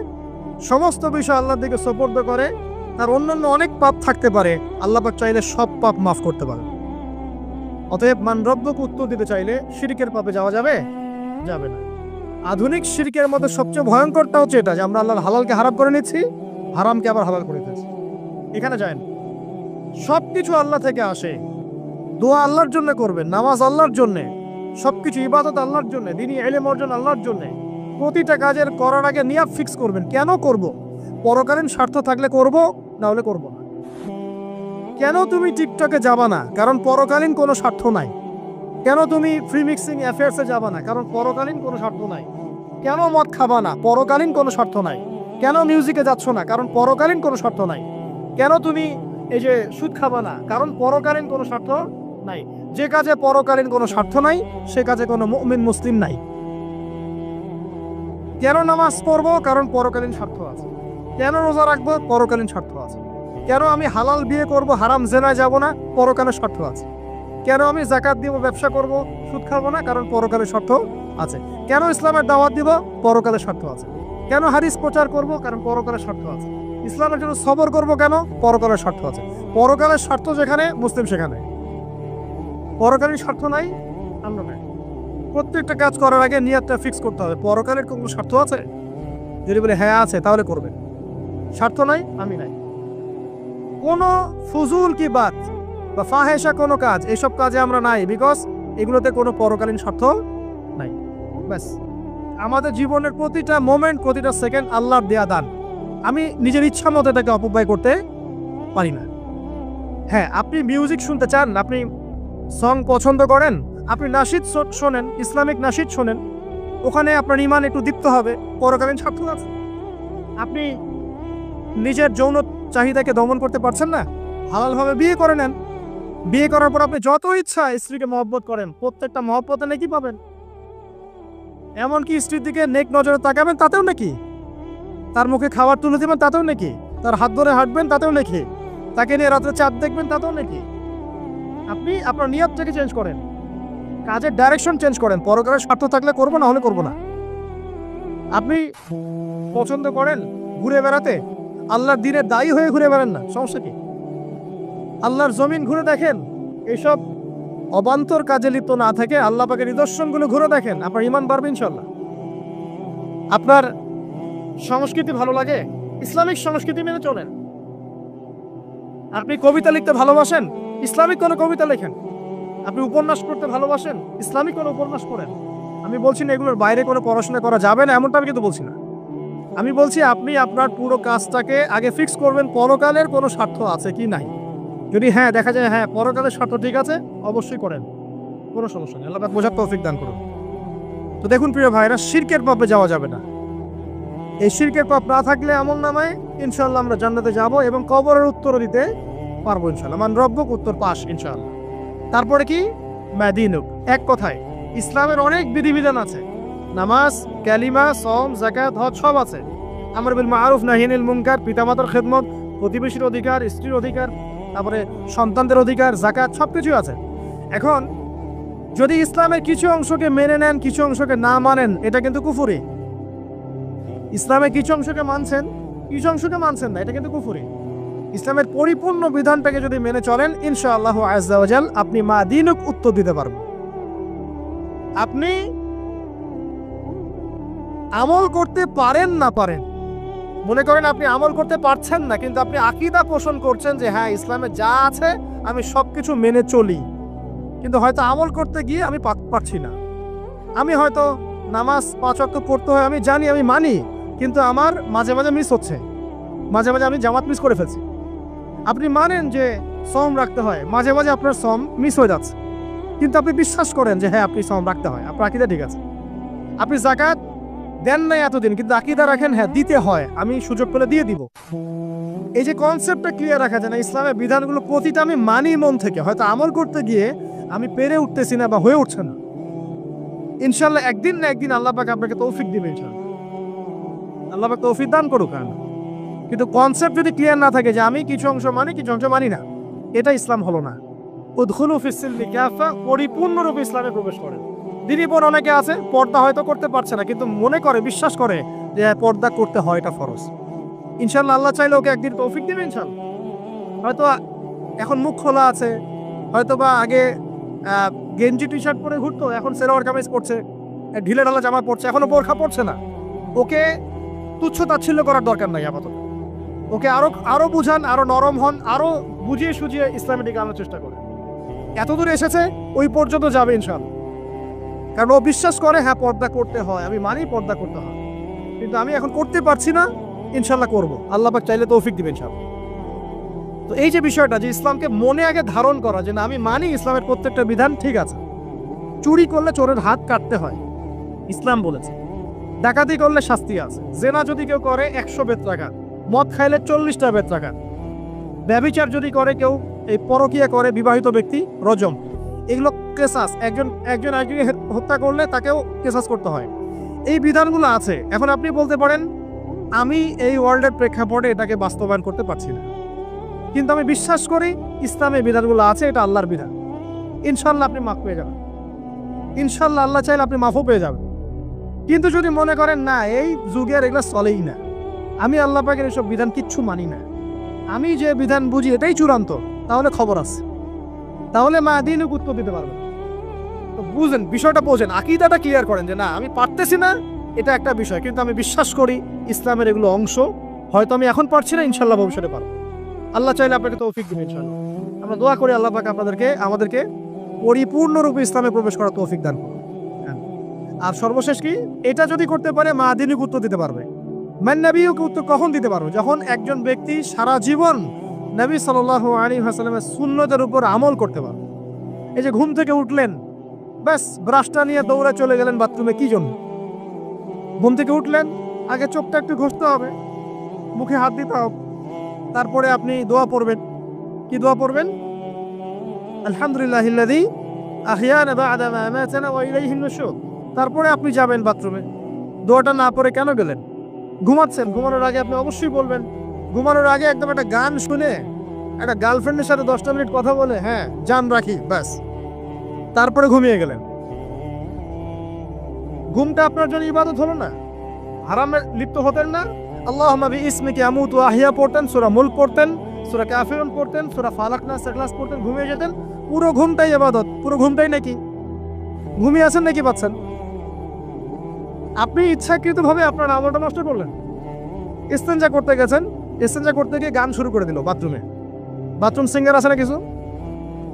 সমস্ত বিষয় আল্লাহর দিকে সুপর্দ করে, তার অন্যান্য অনেক পাপ থাকতে পারে, আল্লাহ পাক চাইলে সব পাপ মাফ করতে পারে। অতএব মান রব্বকে উত্তর দিতে চাইলে শিরকের পাপে যাওয়া যাবে? যাবে না। আধুনিক শিরকের মধ্যে সবচেয়ে ভয়ঙ্করটা হচ্ছে এটা, যে আমরা আল্লাহর হালালকে হারাম করে নিচ্ছি, হারামকে আবার হালাল করে দিচ্ছি। এখানে যায় না। সবকিছু আল্লাহ থেকে আসে, দোয়া আল্লাহর জন্য করবেন, নামাজ আল্লাহর জন্য, সবকিছু ইবাদত আল্লাহর জন্য, দ্বীনি ইলম অর্জন আল্লাহর জন্য। প্রতিটা কাজের করার আগে নিয়াত ফিক্স করবেন, কেন করব? পরকালীন স্বার্থ থাকলে করব, না হলে করব না। কেন তুমি টিকটকে যাবা না? কারণ পরকালীন কোনো স্বার্থ নাই। কেন তুমি ফ্রি মিক্সিং অ্যাফেয়ার্সে যাবা না? কারণ পরকালীন কোনো স্বার্থ নাই। কেন মদ খাবা না? পরকালীন কোনো স্বার্থ নাই। কেন মিউজিকে যাচ্ছ না? কারণ পরকালীন কোনো স্বার্থ নাই। কেন তুমি এই যে সুদ খাবা না? কারণ পরকালীন কোনো স্বার্থ নাই। যে কাজে পরকালীন কোনো স্বার্থ নাই, সে কাজে কোনো মুমিন মুসলিম নাই। কেন নামাজ পড়বো? কারণ পরকালীন স্বার্থ আছে। কেন রোজা রাখবো? পরকালীন স্বার্থ আছে। কেন আমি হালাল বিয়ে করব, হারাম জেনায় যাব না? পরকালের স্বার্থ আছে। কেন আমি যাকাত দিব, ব্যবসা করব, সুদ খাবো না? কারণ পরকালের স্বার্থ আছে। কেন ইসলামের দাওয়াত দিব? পরকালের স্বার্থ আছে। কেন হাদিস প্রচার করব? কারণ পরকালের স্বার্থ আছে। ইসলামের জন্য সবর করব কেন? পরকালের স্বার্থ আছে। পরকালের স্বার্থ যেখানে, মুসলিম সেখানে। পরকালীন স্বার্থ নাই, আমরা নাই। প্রত্যেকটা কাজ করার আগে নিয়তটা ফিক্স করতে হবে, পরকালের কোনো স্বার্থ আছে? যদি বলে হ্যাঁ আছে, তাহলে করবেন। স্বার্থ নাই, আমি নাই। কোনো ফুজুল কি বাত বা ফাহেসা কোনো কাজ, এইসব কাজে আমরা নাই, বিকজ এগুলোতে কোনো পরকালীন স্বার্থ নাই। ব্যাস, আমাদের জীবনের প্রতিটা মোমেন্ট, প্রতিটা সেকেন্ড আল্লাহর দেয়া দান। আমি নিজের ইচ্ছা মতো এটাকে অপব্যয় করতে পারি না। হ্যাঁ, আপনি মিউজিক শুনতে চান, আপনি সং পছন্দ করেন, আপনি নাশিদ শোনেন, ইসলামিক নাশিদ শোনেন, ওখানে আপনার ইমান একটু দীপ্ত হবে, পরকালীন স্বার্থ আছে। আপনি নিজের যৌন চাহিদাকে দমন করতে পারছেন না, হালালভাবে বিয়ে করে নেন। বিয়ে করার পর আপনি যত ইচ্ছা স্ত্রীকে মহব্বত করেন, প্রত্যেকটা মহব্বতে নাকি পাবেন। এমনকি স্ত্রীর দিকে নেক নজরে তাকাবেন, তাতেও নাকি। তার মুখে খাবার তুলে দেবেন, তাতেও নাকি। তার হাত ধরে হাঁটবেন, তাতেও নাকি। তাকে নিয়ে রাত্রে চাঁদ দেখবেন, তাতেও নাকি। আপনি আপনার নিয়তটাকে চেঞ্জ করেন, কাজের ডাইরেকশন চেঞ্জ করেন। পরকালের স্বার্থ থাকলে করবো, না হলে করবো না। আপনি পছন্দ করেন ঘুরে বেড়াতে, আল্লাহর দিনের দায়ী হয়ে ঘুরে বেড়ান না, সমস্যা কি? আল্লাহর জমিন ঘুরে দেখেন, এইসব অবান্তর কাজে লিপ্ত না থাকে আল্লাহ পাকের নিদর্শনগুলো ঘুরে দেখেন, আপনার ইমান বাড়বে ইনশাল্লাহ। আপনার সংস্কৃতি ভালো লাগে, ইসলামিক সংস্কৃতি মেনে চলেন। আপনি কবিতা লিখতে ভালোবাসেন, ইসলামিক কোনো কবিতা লেখেন। আপনি উপন্যাস পড়তে ভালোবাসেন, ইসলামিক কোনো উপন্যাস পড়েন। আমি বলছি না এগুলোর বাইরে কোনো পড়াশোনা করা যাবে না, এমনটা আমি কিন্তু বলছি না। আমি বলছি আপনি আপনার পুরো কাজটাকে আগে ফিক্স করবেন, পরকালের কোনো স্বার্থ আছে কি নাই। যদি হ্যাঁ দেখা যায় হ্যাঁ পরকালের স্বার্থ ঠিক আছে, অবশ্যই করেন, কোনো সমস্যা নেই। আল্লাহ বোঝার তৌফিক দান করুন। তো দেখুন প্রিয় ভাইরা, শিরকের পাপে যাওয়া যাবে না। এই শিরকের পাপ না থাকলে আমল নামায় ইনশাআল্লাহ আমরা জান্নাতে যাব এবং কবরের উত্তর দিতে পারবো ইনশাআল্লাহ। মান রব্বুক, উত্তর পাস ইনশাআল্লাহ। তারপরে কি? মাদিনুক। এক কথায় ইসলামের অনেক বিধিবিধান আছে, নামাজ, কালিমা, সওম, যাকাত, হজ সব আছে। আমর বিল মারুফ, নাহি আনিল মুনকার, পিতামাতার খেদমত, প্রতিবেশীর অধিকার, স্ত্রীর অধিকার, তারপরে সন্তানদের অধিকার, যাকাত, সবকিছু আছে। এখন যদি ইসলামের কিছু অংশকে মেনে নেন, কিছু অংশকে না মানেন, এটা কিন্তু কুফরি। ইসলামের কিছু অংশকে মানছেন, কিছু অংশকে মানছেন না, এটা কিন্তু কুফরি। ইসলামের পরিপূর্ণ বিধানটাকে যদি মেনে চলেন ইনশাআল্লাহ আযজা ওয়া জাল আপনি মাদিনুক উত্তর দিতে পারবেন। আপনি আমল করতে পারেন না পারেন, মনে করেন আপনি আমল করতে পারছেন না, কিন্তু আপনি আকীদা পোষণ করছেন যে হ্যাঁ ইসলামে যা আছে আমি সবকিছু মেনে চলি, কিন্তু হয়তো আমল করতে গিয়ে আমি পারছি না। আমি হয়তো নামাজ 5 ওয়াক্ত পড়তে হয়, আমি জানি, আমি মানি, কিন্তু আমার মাঝে মাঝে মিস হচ্ছে, মাঝে মাঝে আমি জামাত মিস করে ফেলছি। আপনি মানেন যে সওম রাখতে হয়, মাঝে মাঝে আপনার সওম মিস হয়ে যাচ্ছে, কিন্তু আপনি বিশ্বাস করেন যে হ্যাঁ আপনি সওম রাখতে হয়, আপনার আকীদা ঠিক আছে। আপনি যাকাত দেন নাই এতদিন, কিন্তু আকীদা রাখেন হ্যাঁ দিতে হয়, আমি সুযোগ পেলে দিয়ে দিব। এই যে কনসেপ্টটা ক্লিয়ার রাখা যায় না, ইসলামের বিধানগুলো প্রতিটা আমি মানি মন থেকে, হয়তো আমল করতে গিয়ে আমি পেরে উঠতেছি না বা হয়ে উঠছে না। ইনশাআল্লাহ একদিন না একদিন আল্লাহ পাক আপনাকে তৌফিক দিবে ইনশাআল্লাহ, আল্লাহ পাক তৌফিক দান করুক। কিন্তু কনসেপ্ট যদি ক্লিয়ার না থাকে যে আমি কিছু অংশ মানি, কিছু অংশ মানি না, এটা ইসলাম হলো না। উদখুলু ফিস-সিলমি কাফা, পরিপূর্ণরূপে ইসলামে প্রবেশ করেন। দিদি বোন অনেকে আছে পর্দা হয়তো করতে পারছে না, কিন্তু মনে করে, বিশ্বাস করে যে পর্দা করতে হয়, এটা ফরজ। ইনশাআল্লাহ আল্লাহ চাইলে ওকে একদিন তৌফিক দিবে ইনশাআল্লাহ। হয়তো এখন মুখ খোলা আছে, হয়তো বা আগে গেঞ্জি টি শার্ট পরে ঘুরতো, এখন সেলোয়ার কামিজ পরছে, ঢিলে ঢালা জামা পরছে, এখনো বোরখা পরছে না। ওকে তুচ্ছ তাচ্ছিল্য করার দরকার নাই আপাতত। ওকে আরো বুঝান, আরো নরম হন, আরো বুঝিয়ে সুঝিয়ে ইসলামের দিকে আনার চেষ্টা করে। এতদূর এসেছে, ওই পর্যন্ত যাবে ইনশাআল্লাহ। কারণ ও বিশ্বাস করে হ্যাঁ পর্দা করতে হয়, আমি মানি পর্দা করতে হয়, কিন্তু আমি এখন করতে পারছি না, ইনশাআল্লাহ করবো, আল্লাহ পাক চাইলে তৌফিক দিবেন ইনশাআল্লাহ। তো এই যে বিষয়টা, যে ইসলামকে মনে আগে ধারণ করা, যে না আমি মানি ইসলামের প্রত্যেকটা বিধান ঠিক আছে। চুরি করলে চোরের হাত কাটতে হয়, ইসলাম বলেছে। ডাকাতি করলে শাস্তি আছে। জেনা যদি কেউ করে 100 বেত্রাঘাত, মদ খাইলে 40টা বেত্রাঘাত, ব্যভিচার যদি করে কেউ, এই পরকিয়া করে বিবাহিত ব্যক্তি, রজম। এগুলো কেসাস, একজন একজনকে হত্যা করলে তাকেও কেসাস করতে হয়। এই বিধানগুলো আছে। এখন আপনি বলতে পারেন আমি এই ওয়ার্ল্ডের প্রেক্ষাপটে এটাকে বাস্তবায়ন করতে পারছি না, কিন্তু আমি বিশ্বাস করি ইসলামের বিধানগুলো আছে, এটা আল্লাহর বিধান। ইনশাআল্লাহ আপনি মাফ পেয়ে যাবেন, ইনশাআল্লাহ আল্লাহ চাইলে আপনি মাফও পেয়ে যাবেন। কিন্তু যদি মনে করেন না এই যুগের এগুলো চলেই না, আমি আল্লাহ পাকের এসব বিধান কিচ্ছু মানি না, আমি যে বিধান বুঝি এটাই চূড়ান্ত, তাহলে খবর আছে, তাহলে মাদিনুক উত্তর দিতে পারবেন। তো বুঝেন, বিষয়টা বোঝেন, আকীদাটা ক্লিয়ার করেন যে না আমি পারতেছি না, এটা একটা বিষয়, কিন্তু আমি বিশ্বাস করি ইসলামের এগুলো অংশ, হয়তো আমি এখন পারছি না, ইনশাআল্লাহ ভবিষ্যতে পারবো। আল্লাহ চাইলে আপনাকে তৌফিক দিবেন ইনশাআল্লাহ। আমরা দোয়া করি আল্লাহ পাক আমাদেরকে পরিপূর্ণরূপে ইসলামে প্রবেশ করার তৌফিক দান করুন। আর সর্বশেষ কি, এটা যদি করতে পারে মাদিনুক উত্তর দিতে পারবে। মান নবিয়ুক উত্তর কখন দিতে পারবে? যখন একজন ব্যক্তি সারা জীবন নবী সাল্লাল্লাহু আলাইহি ওয়াসাল্লামের সুন্নতের উপর আমল করতে পারবে। এই যে ঘুম থেকে উঠলেন, ব্যাস ব্রাশটা নিয়ে দৌড়ে চলে গেলেন বাথরুমে। কি জন্য? ঘুম থেকে উঠলেন, আগে চোখটা একটু ঘষতে হবে, মুখে হাত দিতে হবে, তারপরে আপনি দোয়া পড়বেন। কি দোয়া পড়বেন? আলহামদুলিল্লাহিল্লাযী আহইয়ানা বা'দা মা আমাতানা ওয়া ইলাইহিন নুশুর। তারপরে আপনি যাবেন বাথরুমে। দোয়াটা না পড়ে কেন গেলেন? ঘুমাচ্ছেন, ঘুমানোর আগে আপনি অবশ্যই বলবেন। ঘুমানোর আগে একদম একটা গান শুনে, একটা গার্লফ্রেন্ডের সাথে 10টা মিনিট কথা বলে, হ্যাঁ জান রাখি, ব্যাস, তারপরে ঘুমিয়ে গেলেন। ঘুমটা আপনার জন্য ইবাদত হলো না? হারামে লিপ্ত হতেন না? আল্লাহুম্মা বিইসমিকা আমুতু ওয়া আহইয়া পড়তেন, সূরা মুলক পড়তেন, সূরা কাফিরুন পড়তেন, সূরা ফালাক নাস ইখলাস পড়তেন, ঘুমিয়ে যেতেন। পুরো ঘুমটাই ইবাদত। পুরো ঘুমটাই নাকি ঘুমিয়ে আছেন নাকি পাচ্ছেন? আপনি ইচ্ছাকৃতভাবে আপনার আমলটা নষ্ট করলেন। ইস্তেঞ্জা করতে গেছেন, ইস্তেঞ্জা করতে গিয়ে গান শুরু করে দিল বাথরুমে। বাথরুম সিঙ্গার আছে না কিছু?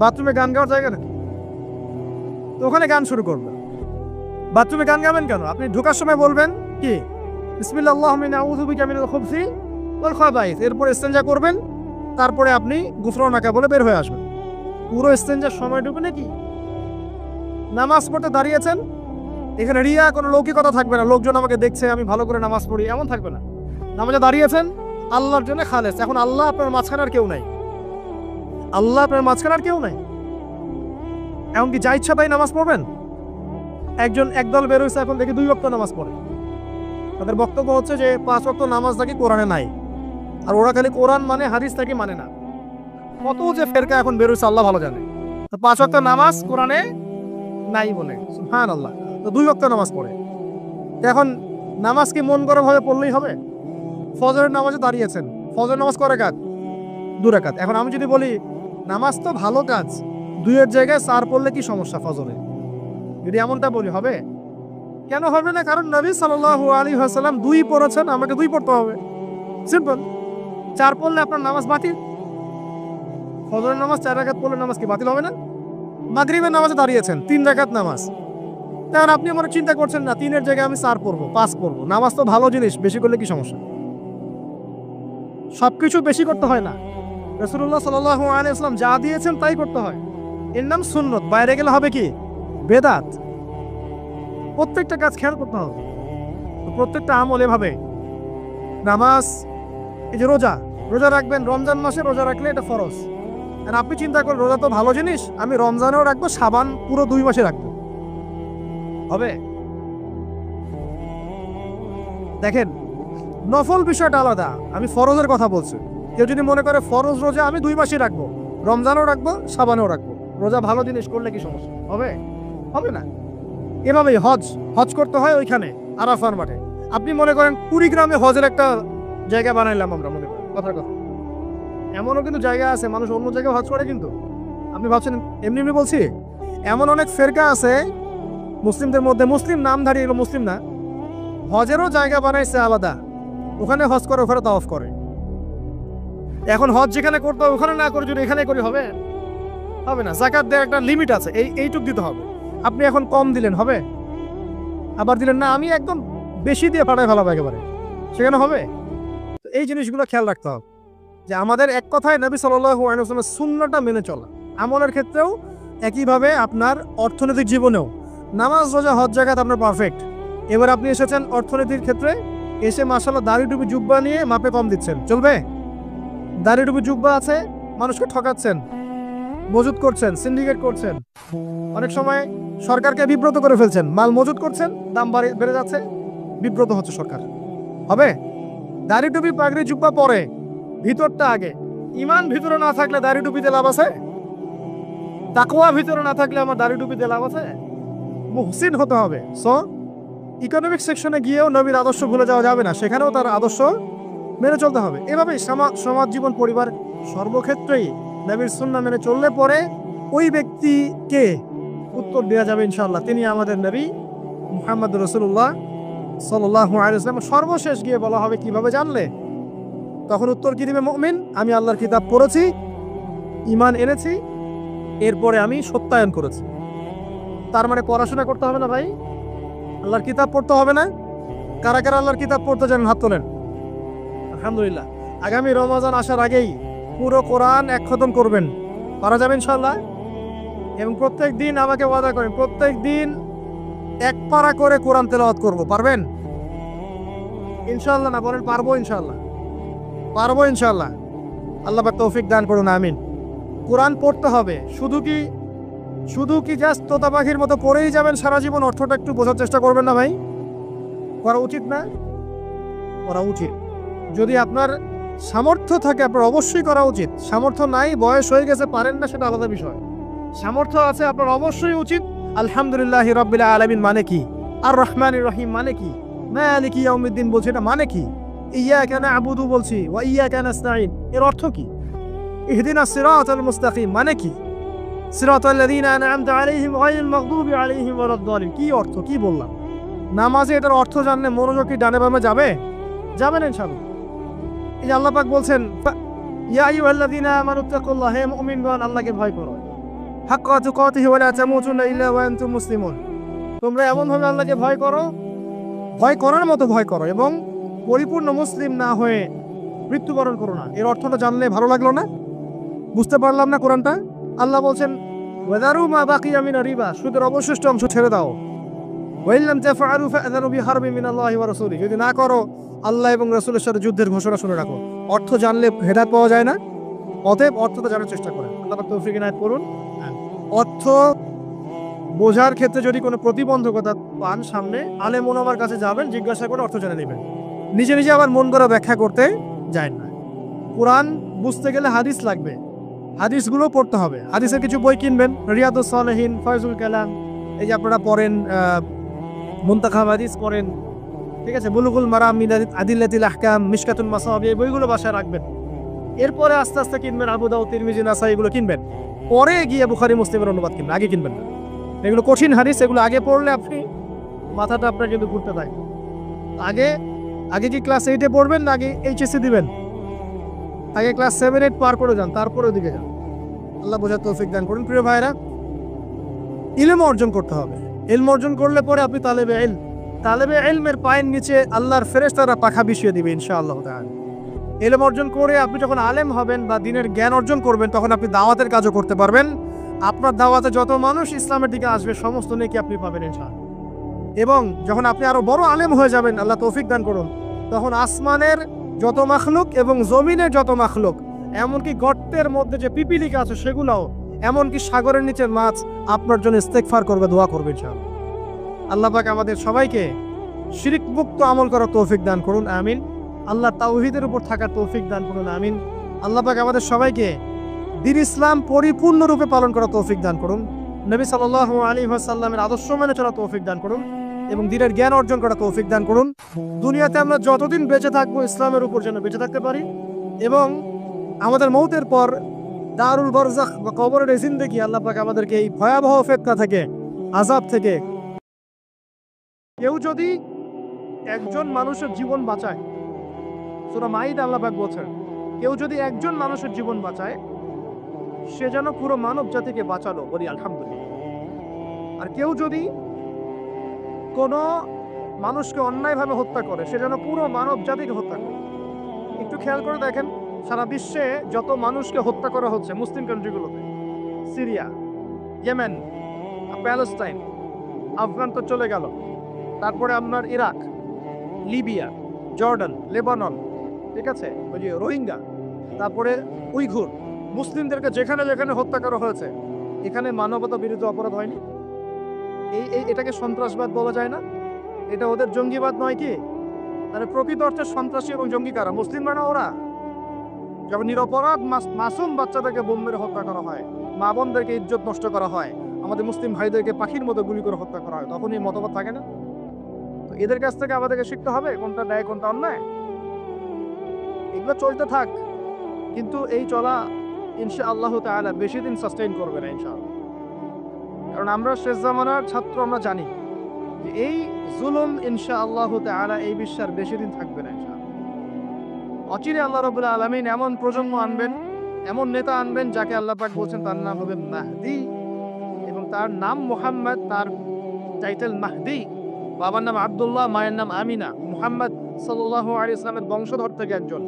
বাথরুমে গান গাওয়ার জায়গা নাকি? তো ওখানে গান শুরু করবেন। বাথরুমে গান গাবেন কেন? আপনি ঢোকার সময় বলবেন কি? বিসমিল্লাহ আল্লাহুম্মা ইন্নী আউযু বিকা মিনাল খুবসি ওয়াল খাবাইস। এরপর ইস্তেঞ্জা করবেন, তারপরে আপনি গুফরানাকা বলে বের হয়ে আসবেন। পুরো ইস্তেঞ্জার সময়টুকু নাকি? নামাজ পড়তে দাঁড়িয়েছেন, এখানে রিয়া কোনো লৌকিকতা থাকবে না, লোকজন আমাকে দেখছে আমি ভালো করে নামাজ পড়ি, এমন থাকবে না। নামাজে দাঁড়িয়েছেন আল্লাহর জন্য খালেস। এখন আল্লাহ আপনার মাঝখানে আর কেউ নাই, আল্লাহ আপনার মাঝখানে আর কেউ নাই। এমনকি যা ইচ্ছা তাই নামাজ পড়বেন। একদল বের হয়েছে এখন দেখি 2 ওয়াক্ত নামাজ পড়ে। তাদের বক্তব্য হচ্ছে যে 5 ওয়াক্ত নামাজ নাকি কোরআনে নাই, আর ওরা খালি কোরআন মানে হাদিস নাকি মানে না। কত যে ফেরকা এখন বের হয়েছে আল্লাহ ভালো জানে। 5 ওয়াক্ত নামাজ কোরআনে নাই বলে, সুবহানাল্লাহ। তো 2 ওয়াক্ত নামাজ পড়ে। এখন নামাজ কি মন গড়া ভাবে পড়লেই হবে? ফজরের নামাজে দাঁড়িয়েছেন, ফজর নামাজ কয় রাকাত? 2 রাকাত। এখন আমি যদি বলি নামাজ তো ভালো কাজ, 2-এর জায়গায় 4 পড়লে কি সমস্যা ফজরে? যদি এমনটা বলি হবে? কেন হবে না? কারণ নবী সাল্লাল্লাহু আলাইহি ওয়াসাল্লাম 2 পড়েছেন, আমাকে 2 পড়তে হবে। সিম্পল। 4 পড়লে আপনার নামাজ বাতিল। ফজরের নামাজ 4 রাকাত পড়লে নামাজ কি বাতিল হবে না? মাগরিবের নামাজে দাঁড়িয়েছেন, 3 রাকাত নামাজ। কারণ আপনি আমার চিন্তা করছেন না 3-এর জায়গায় আমি 4 পড়বো, 5 পড়বো। নামাজ তো ভালো জিনিস, বেশি করলে কি সমস্যা? সবকিছু বেশি করতে হয় না। রাসূলুল্লাহ সাল্লাল্লাহু আলাইহি ওয়াসাল্লাম যা দিয়েছেন তাই করতে হয়। এর নাম সুন্নত। বাইরে গেলে হবে কি? বেদাত। প্রত্যেকটা কাজ খেয়াল করতে হবে, প্রত্যেকটা আমল এভাবে। নামাজ, এই যে রোজা রাখবেন, রমজান মাসে রোজা রাখলে এটা ফরজ। আর আপনি চিন্তা করেন রোজা তো ভালো জিনিস, আমি রমজানেও রাখবো, শাবান পুরো 2 মাসে রাখবো, হবে? দেখেন, নফল বিষয়টা আলাদা, আমি ফরজের কথা বলছি। কেউ যদি মনে করে ফরজ রোজা আমি 2 মাসই রাখবো, রমজানও রাখবো, শাবানেও রাখবো, রোজা ভালো জিনিস করলে কি সমস্যা হবে? হবে না। এভাবেই হজ করতে হয় ওইখানে আরাফার মাঠে। আপনি মনে করেন কুড়িগ্রামে হজের একটা জায়গা বানাইলাম আমরা, মনে করেন কথার কথা, এমনও কিন্তু জায়গা আছে মানুষ অন্য জায়গায় হজ করে। কিন্তু আপনি ভাবছেন এমনি এমনি বলছি? এমন অনেক ফেরকা আছে মুসলিমদের মধ্যে, মুসলিম নামধারী, এগুলো মুসলিম না, হজেরও জায়গা বানাইছে আলাদা, ওখানে হজ করে, ওখানে তাওয়াফ করে। এখন হজ যেখানে করতে হবে ওখানে না করে যদি এখানে করি হবে? হবে না। যাকাত দেওয়ার একটা লিমিট আছে, এইটুক দিতে হবে। আপনি এখন কম দিলেন হবে, আবার দিলেন না আমি একদম বেশি দিয়ে পাঠায় ফেলাবো একেবারে, সেখানে হবে? তো এই জিনিসগুলো খেয়াল রাখতে হবে যে আমাদের এক কথায় নবী সাল্লাল্লাহু আলাইহি ওয়াসাল্লামের সুন্নাহটা মেনে চলা। আমলের ক্ষেত্রেও একইভাবে, আপনার অর্থনৈতিক জীবনেও নামাজ, রোজা, হজ, যাকাত আপনার পারফেক্ট। এবার আপনি এসেছেন অর্থনীতির ক্ষেত্রে, এসে মাশাআল্লাহ দাড়ি টুপি জুব্বা নিয়ে মাপে কম দিচ্ছেন, চলবে? দাড়ি টুপি জুব্বা আছে, মানুষকে ঠকাচ্ছেন, মজুত করছেন, সিন্ডিকেট করছেন, অনেক সময় সরকারকে বিব্রত করে ফেলছেন, মাল মজুত করছেন, দাম বেড়ে যাচ্ছে, বিব্রত হচ্ছে সরকার, হবে? দাড়ি টুপি পাগড়ি জুব্বা পরে, ভিতরটা আগে। ইমান ভিতরে না থাকলে দাড়ি টুপিতে লাভ আছে? তাকওয়া ভিতরে না থাকলে আমার দাড়ি টুপিতে লাভ আছে? মুহসিন হতে হবে। সো ইকোনমিক সেকশনে গিয়েও নবীর আদর্শ ভুলে যাওয়া যাবে না, সেখানেও তার আদর্শ মেনে চলতে হবে। এভাবেই সমাজ জীবন, পরিবার, সর্বক্ষেত্রেই নবীর সুন্নাহ মেনে চললে পরে ওই ব্যক্তিকে উত্তর দেওয়া যাবে ইনশাআল্লাহ, তিনি আমাদের নবী মুহাম্মদ রাসূলুল্লাহ সাল্লাল্লাহু আলাইহি ওয়াসাল্লাম। সর্বশেষ গিয়ে বলা হবে কিভাবে জানলে? তখন উত্তর কি দিবে মুমিন? আমি আল্লাহর কিতাব পড়েছি, ঈমান এনেছি, এরপরে আমি সত্যায়ন করেছি। তার মানে পড়াশোনা করতে হবে না ভাই? আল্লাহর কিতাব পড়তে হবে না? কারা কারা আল্লাহর কিতাব পড়তে জানেন হাত তোলেন। আলহামদুলিল্লাহ। আগামী রমজান আসার আগেই পুরো কোরআন 1 খতম করবেন, পারা যাবে ইনশাআল্লাহ? এবং প্রত্যেক দিন আমাকে ওয়াদা করেন প্রত্যেক দিন এক পারা করে কোরআন তেলাওয়াত করব, পারবেন? ইনশাআল্লাহ না বলেন? পারবো ইনশাআল্লাহ, পারবো ইনশাআল্লাহ। আল্লাহ পাক তৌফিক দান করুন, আমিন। কোরআন পড়তে হবে, শুধু কি জাস্ট তোতা পাখির মতো পড়েই যাবেন সারা জীবন? অর্থটা একটু বোঝার চেষ্টা করবেন না ভাই? করা উচিত না? করা উচিত। যদি আপনার সামর্থ্য থাকে আপনার অবশ্যই করা উচিত। সামর্থ্য নাই, বয়স হয়ে গেছে, পারেন না, সেটা আলাদা বিষয়। সামর্থ্য আছে আপনার অবশ্যই উচিত। আলহামদুলিল্লাহি রাব্বিল আলামিন মানে কি? আর রহমানির রহিম মানে কি? মালিকি ইয়াউমিদ্দিন বলছি, এটা মানে কি? ইয়াকা না'বুদু বলছি, ওয়া ইয়াকা নাস্তাঈন, এর অর্থ কি? ইহদিনাস সিরাতাল মুস্তাকিম মানে কি? সিরাতাল্লাযীনা আন'আমতা আলাইহিম গায়রিল মাগদুবি আলাইহিম ওয়ালাদ-দালিন, কি অর্থ, কি বললাম? নামাজে এটার অর্থ জানলে মনোযোগ কি ডানে বামে যাবে? যাবে না ইনশাআল্লাহ। এই যে আল্লাহ পাক বলছেন ইয়া আইয়ুহাল্লাযীনা আমানুত্তাকুল্লাহ, হে মুমিনগণ আল্লাহকে ভয় করো, হাক্কা তুকাতিহি ওয়া লা তামুতুন্না ইল্লা ওয়া আনতুম মুসলিমুন, তোমরা এমনভাবে আল্লাহকে ভয় করো, ভয় করার মতো ভয় করো এবং পরিপূর্ণ মুসলিম না হয়ে মৃত্যুবরণ করো না। এর অর্থটা জানলে ভালো লাগলো না? বুঝতে পারলাম না কোরআনটা? আল্লাহ বলছেন ওয়াদারু মা বাকিয়া মিনার রিবা, সুদের অবশিষ্ট অংশ ছেড়ে দাও। ওয়া ইল্লাম তাফআলু ফাআযানু বিহারবিন মিনাল্লাহি ওয়া রাসূলিহি, যদি না করো আল্লাহ এবং রাসূলের সাথে যুদ্ধের ঘোষণা শুনে রাখো। অর্থ জানলে হেদায়েত পাওয়া যায় না? অতএব অর্থটা জানার চেষ্টা করেন। আল্লাহ পাক তৌফিক ইনায়েত করুন। অর্থ বোঝার ক্ষেত্রে যদি কোনো প্রতিবন্ধকতা পান সামনে, আলেম ওলামার কাছে যাবেন, জিজ্ঞাসা করে অর্থ জেনে নেবেন। নিজে নিজে আবার মন করা ব্যাখ্যা করতে যায় না। কোরআন বুঝতে গেলে হাদিস লাগবে, হাদিসগুলো পড়তে হবে। হাদিসের কিছু বই কিনবেন, রিয়াদুস সালেহিন, ফয়জুল কালাম, এই যে আপনারা পড়েন, মুনতাখাব হাদিস পড়েন, ঠিক আছে, বুলুগুল মারাম মিন আদিল্লাতিল আহকাম, মিশকাতুল মাসাবি, এই বইগুলো বাসায় রাখবেন। এরপরে আস্তে আস্তে কিনবেন আবু দাউদ, তিরমিজি, নাসাই, এগুলো কিনবেন। পরে গিয়ে বুখারী মুসলিমের অনুবাদ কিনবেন, আগে কিনবেন না। এগুলো কঠিন হাদিস, এগুলো আগে পড়লে আপনি মাথাটা আপনার কিন্তু ঘুরতে থাকে। আগে কি ক্লাস 8-এ পড়বেন না আগে এইচএসসি দিবেন? আগে ক্লাস 7-8 পার করে যান, তারপরে ওদিকে যান। আল্লাহ বোঝার তৌফিক দান করুন। প্রিয় ভাইরা, ইলম অর্জন করতে হবে। ইলম অর্জন করলে পরে আপনি তালেবে ইলমের পায়ের নিচে আল্লাহর ফেরেশতারা পাখা বিছিয়ে দিবে ইনশাআল্লাহ তাআলা। ইলম অর্জন করে আপনি যখন আলেম হবেন বা দ্বীনের জ্ঞান অর্জন করবেন, তখন আপনি দাওয়াতের কাজও করতে পারবেন। আপনার দাওয়াতে যত মানুষ ইসলামের দিকে আসবে সমস্ত নেকি আপনি পাবেন ইনশাআল্লাহ। এবং যখন আপনি আরো বড় আলেম হয়ে যাবেন, আল্লাহ তৌফিক দান করুন, তখন আসমানের যত মাখলুক এবং জমিনের যত মাখলুক, এমনকি গর্তের মধ্যে যে পিপিলিকা আছে সেগুলোও, এমনকি সাগরের নিচের মাছ আপনার জন্য ইস্তেগফার করবে, দোয়া করবে ইনশাআল্লাহ। আল্লাহ পাক আমাদের সবাইকে শিরক মুক্ত আমল করার তৌফিক দান করুন, আমিন। আল্লাহ তাওহীদের উপর থাকার তৌফিক দান করুন, আমিন। আল্লাহ পাক আমাদের সবাইকে দ্বীন ইসলাম পরিপূর্ণরূপে পালন করার তৌফিক দান করুন, নবী সাল্লাল্লাহু আলাইহি ওয়াসাল্লামের আদর্শ মেনে চলার তৌফিক দান করুন এবং দ্বীনের জ্ঞান অর্জন করার তৌফিক দান করুন। দুনিয়াতে আমরা যতদিন বেঁচে থাকবো ইসলামের উপর যেন বেঁচে থাকতে পারি এবং আমাদের মৌতের পর দারুল বারজাখ বা কবরের জিন্দেগি, আল্লাহ পাক আমাদেরকে এই ভয়াবহ ফিতনা থেকে, আযাব থেকে, কেউ যদি একজন মানুষের জীবন বাঁচায়, সূরা মাইদা আল্লাহ পাক বলেন, কেউ যদি একজন মানুষের জীবন বাঁচায় সে যেন পুরো মানব জাতিকে বাঁচালো, বলি আলহামদুলিল্লাহ। আর কেউ যদি কোনো মানুষকে অন্যায়ভাবে হত্যা করে সে যেন পুরো মানব জাতিকে হত্যা করে। একটু খেয়াল করে দেখেন, সারা বিশ্বে যত মানুষকে হত্যা করা হচ্ছে মুসলিম কান্ট্রিগুলোতে, সিরিয়া, ইয়েমেন, প্যালেস্টাইন, আফগান তো চলে গেল, তারপরে আপনার ইরাক, লিবিয়া, জর্ডান, লেবানন, ঠিক আছে, ওই যে রোহিঙ্গা, তারপরে উইঘুর, মুসলিমদেরকে যেখানে যেখানে হত্যা করা হয়েছে, এখানে মানবতা বিরোধী অপরাধ হয়নি? এটাকে সন্ত্রাসবাদ বলা যায় না? এটা ওদের জঙ্গিবাদ নয় কি? তাহলে প্রকৃত অর্থে সন্ত্রাসী এবং জঙ্গি কারা? মুসলিমরা না ওরা? যখন নিরপরাধ মাসুম বাচ্চাদেরকে বোম মেরে হত্যা করা হয়, মা বোনদেরকে ইজ্জত নষ্ট করা হয়, আমাদের মুসলিম ভাইদেরকে পাখির মতো গুলি করে হত্যা করা হয়, তখন এই মতবাদ থাকে না? তো এদের কাছ থেকে আমাদেরকে শিখতে হবে কোনটা ন্যায় কোনটা অন্যায়। এগুলো চলতে থাক, কিন্তু এই চলা ইনশাআল্লাহ তাআলা বেশি দিন সাস্টেইন করবে না ইনশাআল্লাহ। কারণ আমরা শেষ জামানার ছাত্র, আমরা জানি যে এই জুলুম ইনশাআল্লাহ তাআলা এই বিশ্বের বেশি দিন থাকবে না ইনশাআল্লাহ। অচিরে আল্লাহ রাব্বুল আলামিন এমন প্রজন্ম আনবেন, এমন নেতা আনবেন যাকে আল্লাহ পাক বলছেন তার নাম হবে মাহদি এবং তার নাম মুহাম্মদ, তার টাইটেল মাহদি। বাবার নাম আব্দুল্লাহ, মায়ের নাম আমিনা। মুহাম্মদ সাল্লাল্লাহু আলাইহি ওয়াসাল্লামের বংশধর থেকে একজন।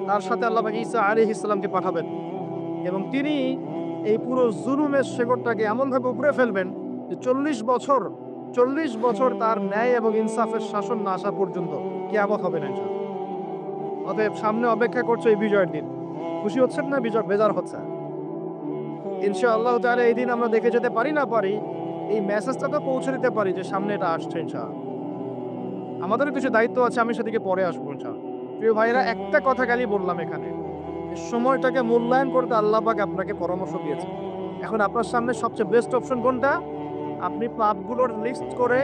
তার সাথে আল্লাহ পাক ঈসা আলাইহিস সালামকে পাঠাবেন এবং তিনি এই পুরো জুলুমের শেকড়টাকে এমনভাবে উপড়ে ফেলবেন যে 40 বছর তার ন্যায় এবং ইনসাফের শাসন না আসা পর্যন্ত কিয়ামত হবে না ইনশাআল্লাহ। অতএব সামনে অপেক্ষা করছে এই বিজয়ের দিন। খুশি হচ্ছেন না বিজয় বেজার হচ্ছে? ইনশাআল্লাহ তাআলা এই দিন আমরা দেখে যেতে পারি না পারি, এই মেসেজটা তো পৌঁছে দিতে পারি যে সামনে এটা আসছে ইনশাআল্লাহ। আমাদেরও কিছু দায়িত্ব আছে, আমি সেদিকে পরে আসবো ইনশাআল্লাহ। প্রিয় ভাইরা, একটা কথা খালি বললাম এখানে, সময়টাকে মূল্যায়ন করতে আল্লাহ পাক আপনাকে পরামর্শ দিয়েছে। এখন আপনার সামনে সবচেয়ে বেস্ট অপশন কোনটা? আপনি পাপগুলোর লিস্ট করে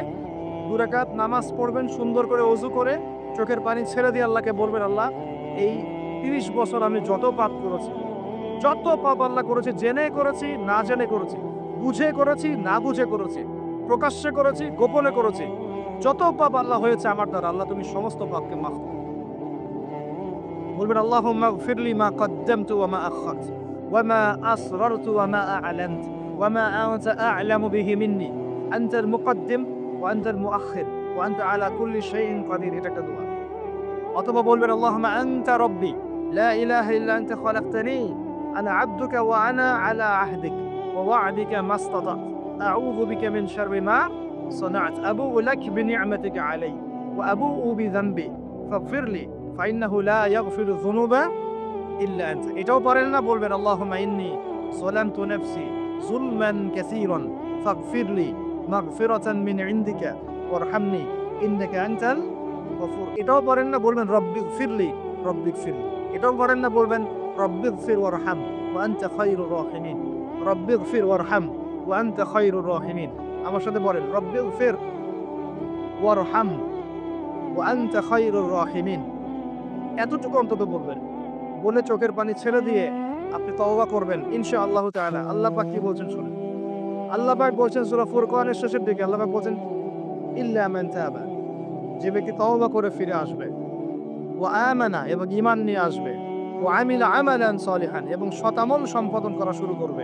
2 রাকাত নামাজ পড়বেন, সুন্দর করে ওযু করে চোখের পানি ছেড়ে দিয়ে আল্লাহকে বলবেন, আল্লাহ এই 30 বছর আমি যত পাপ করেছি, যত পাপ আল্লাহ করেছি, জেনে করেছি না জেনে করেছি, বুঝে করেছি না বুঝে করেছি, প্রকাশ্যে করেছি গোপনে করেছি, যত পাপ আল্লাহ হয়েছে আমার দ্বারা, আল্লাহ তুমি সমস্ত পাপকে মাফ করো। বলবেন আল্লাহুম্মা গফিরলি মা কদ্দামতু ওয়া মা আখারতু ওয়া মা আসরারতু ওয়া মা আ'লানতু ওয়া মা আনতা আ'লামু বিহি মিন্নি আনতাল মুকদ্দিম ওয়া আনতাল মুআখির ওয়া আনতা আলা কুল্লি শাইইন কাদির। এটা একটা দোয়া। অথবা বলবেন আল্লাহুম্মা আনতা রাব্বি লা ইলাহা ইল্লা আনতা খালাকতানি আনা আবদুকা ওয়া আনা আলা আহদিক ওয়া ওয়া'দিকা মাস্তাতা'তু আউযু বিকা মিন শাররি মা صنعت أبوء لك بنعمتك علي وأبوء بذنبي فاغفر لي فإنه لا يغفر الذنوب إلا أنت। এটাও পারেন না, বলবেন اللهم إني ظلمت نفسي ظلما كثيرا فاغفر لي مغفرة من عندك وارحمني إنك أنت الغفور। এটাও পারেন না, বলবেন رب اغفر لي رب اغفر لي। এটাও পারেন না, বলবেন رب اغفر وارحم وأنت خير الراحمين رب اغفر وارحم وأنت خير الراحمين। আমার সাথে বলেন রব্বি গফির ওয়ারহাম ওয়া আনতা খায়রুর রাহিমিন। এতটুকু অন্তত বলবেন, বলে চোখের পানি ছেড়ে দিয়ে আপনি তওবা করবেন ইনশাআল্লাহ তাআলা। আল্লাহ পাক কি বলছেন শুনুন। আল্লাহ পাক বলছেন সূরা ফুরকানের শেষের দিকে, আল্লাহ পাক বলছেন ইল্লা মান তাবা, যে ব্যক্তি তওবা করে ফিরে আসবে, ওয়া আমানা এবং ঈমান নিয়ে আসবে, ওয়া আমিলা আমালান সলিহান এবং সৎ আমল সম্পাদন করা শুরু করবে,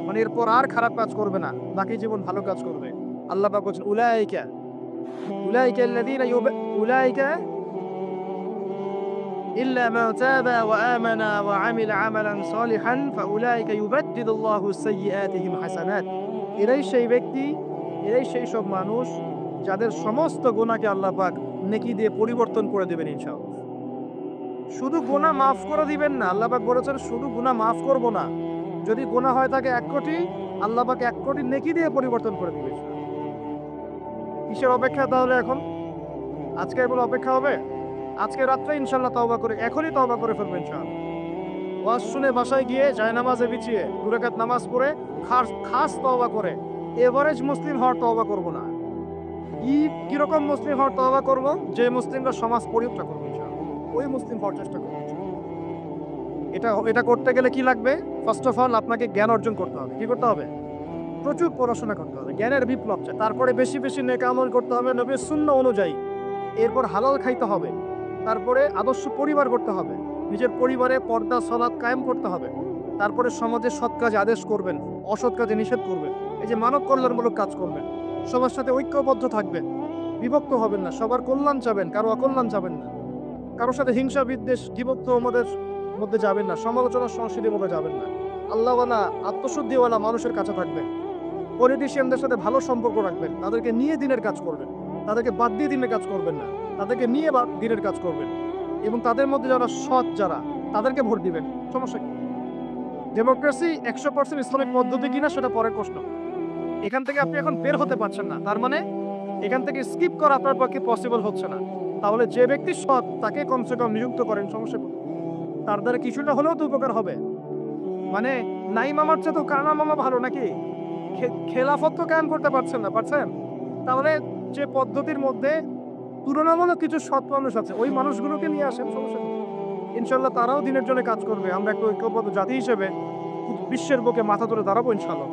মানে এরপর আর খারাপ কাজ করবে না, বাকি জীবন ভালো কাজ করবে। আল্লাহ পাক বলছেন উলাইকা আল্লাযীনা উলাইকা ইল্লা মান তাবা ওয়া আমানা ওয়া আমিলা আমালান সলিহান ফাউলাইকা ইউবাদদিলুল্লাহু সাইয়্যাতিহিম হাসানাত। এরাই সেই ব্যক্তি, এরাই সেই সব মানুষ যাদের সমস্ত গুনাহকে আল্লাহ পাক নেকি দিয়ে পরিবর্তন করে দেবেন ইনশাআল্লাহ। শুধু গুনাহ মাফ করে দিবেন না, আল্লাহ পাক বলেছেন শুধু গুনাহ মাফ করব না, যদি গুনাহ হয় থাকে 1 কোটি, আল্লাহ পাক 1 কোটি নেকি দিয়ে পরিবর্তন করে দিবেন। কিসের অপেক্ষা তাহলে এখন? আজকে এগুলো অপেক্ষা হবে? আজকে রাত্রে ইনশাআল্লাহ তওবা করে, এখনই তওবা করে ফেলবেন ইনশাআল্লাহ। ওয়াজ শুনে বাসায় গিয়ে জায়নামাজে বিছিয়ে 2 রাকাত নামাজ পড়ে খাস তওবা করে, এভারেজ মুসলিম হওয়ার তওবা করব না। কিরকম মুসলিম হওয়ার তওবা করব? যে মুসলিমরা সমাজ পরিত্যাগ করবে ইনশাআল্লাহ, ওই মুসলিম হওয়ার চেষ্টা করব। এটা করতে গেলে কি লাগবে? ফার্স্ট অফ অল আপনাকে জ্ঞান অর্জন করতে হবে। কি করতে হবে? প্রচুর পড়াশোনা করতে হবে, জ্ঞানের বিপ্লব চাই। তারপরে বেশি বেশি নেক আমল করতে হবে নবীর সুন্নাহ অনুযায়ী। এরপর হালাল খাইতে হবে। তারপরে আদর্শ পরিবার করতে হবে, নিজের পরিবারে পর্দা সালাত কায়েম করতে হবে। তারপরে সমাজে সৎ কাজে আদেশ করবেন, অসৎ কাজে নিষেধ করবেন। এই যে মানব কল্যাণমূলক কাজ করবেন, সবার সাথে ঐক্যবদ্ধ থাকবেন, বিভক্ত হবেন না, সবার কল্যাণ চাবেন, কারো অকল্যাণ চাবেন না, কারোর সাথে হিংসা বিদ্বেষ বিভক্ত আমাদের মধ্যে যাবেন না, সমালোচনা সংস্কৃতির মধ্যে যাবেন না। আল্লাহওয়ালা আত্মশুদ্ধিওয়ালা মানুষের কাছে থাকবেন, পলিটিশিয়ানদের সাথে ভালো সম্পর্ক রাখবেন, তাদেরকে নিয়ে দিনের কাজ করবেন, তাদেরকে বাদ দিয়ে দিনের কাজ করবেন না, তাদেরকে নিয়ে দিনের কাজ করবেন, এবং তাদের মধ্যে যারা সৎ যারা তাদেরকে ভোট দিবেন। সমস্যা কি? ডেমোক্রেসি 100% ইসলামিক পদ্ধতি কিনা সেটা পরের প্রশ্ন। এখান থেকে আপনি এখন বের হতে পারছেন না, তার মানে এখান থেকে স্কিপ করা আপনার পক্ষে পসিবল হচ্ছে না। তাহলে যে ব্যক্তি সৎ তাকে কমসে কম নিযুক্ত করেন, সমস্যা কি? তার দ্বারা কিছুটা হলেও তো উপকার হবে। মানে নাই মামার চেয়ে তো কানা মামা ভালো নাকি? খেলাফত তো কায়েম করতে পারছেন না, পারছেন? তাহলে যে পদ্ধতির মধ্যে তুলনামূলক কিছু সৎ মানুষ আছে, ওই মানুষগুলোকে নিয়ে আসেন, সমস্যা নেই। ইনশাল্লাহ তারাও দিনের জন্য কাজ করবে। আমরা একটা ঐক্যবদ্ধ জাতি হিসেবে বিশ্বের বুকে মাথা তুলে দাঁড়াবো ইনশাআল্লাহ।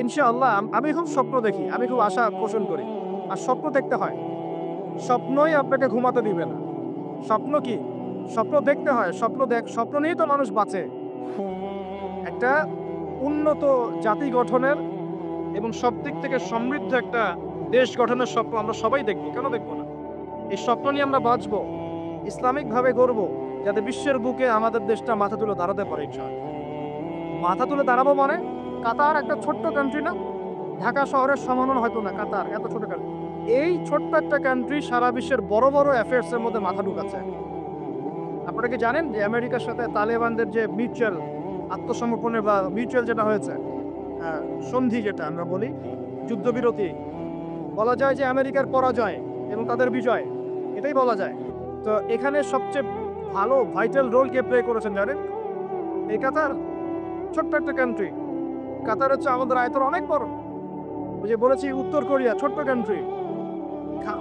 ইনশাআল্লাহ আমি খুব স্বপ্ন দেখি, আমি খুব আশা পোষণ করি। আর স্বপ্ন দেখতে হয়, স্বপ্নই আপনাকে ঘুমাতে দিবে না। স্বপ্ন কি? স্বপ্ন দেখতে হয়। স্বপ্ন নিয়েই তো মানুষ বাঁচে। একটা উন্নত জাতি গঠনের এবং সব দিক থেকে সমৃদ্ধ একটা দেশ গঠনের স্বপ্ন আমরা সবাই দেখবো, কেন দেখবো না? এই স্বপ্ন নিয়ে আমরা বাঁচবো, ইসলামিকভাবে গড়বো, যাতে বিশ্বের বুকে আমাদের দেশটা মাথা তুলে দাঁড়াতে পারে ইনশাআল্লাহ। মাথা তুলে দাঁড়াবো মানে? কাতার একটা ছোট্ট কান্ট্রি না, ঢাকা শহরের সমানও হয়তো না কাতার, এত ছোট কান্ট্রি। এই ছোট্ট একটা কান্ট্রি সারা বিশ্বের বড় বড় অ্যাফেয়ার্সের মধ্যে মাথা ঢুকাচ্ছে। আপনারা কি জানেন যে আমেরিকার সাথে তালেবানদের যে মিউচুয়াল আত্মসমর্পণের বা মিউচুয়াল যেটা হয়েছে, সন্ধি যেটা আমরা বলি, যুদ্ধবিরতি, বলা যায় যে আমেরিকার পরাজয় এবং তাদের বিজয়, এটাই বলা যায়। তো এখানে সবচেয়ে ভালো ভাইটাল রোল কে প্লে করেছেন জানেন? এই কাতার, ছোট্ট একটা কান্ট্রি। কাতার হচ্ছে আমাদের আয়তন অনেক বড়। ওই যে বলেছি উত্তর কোরিয়া ছোট্ট কান্ট্রি,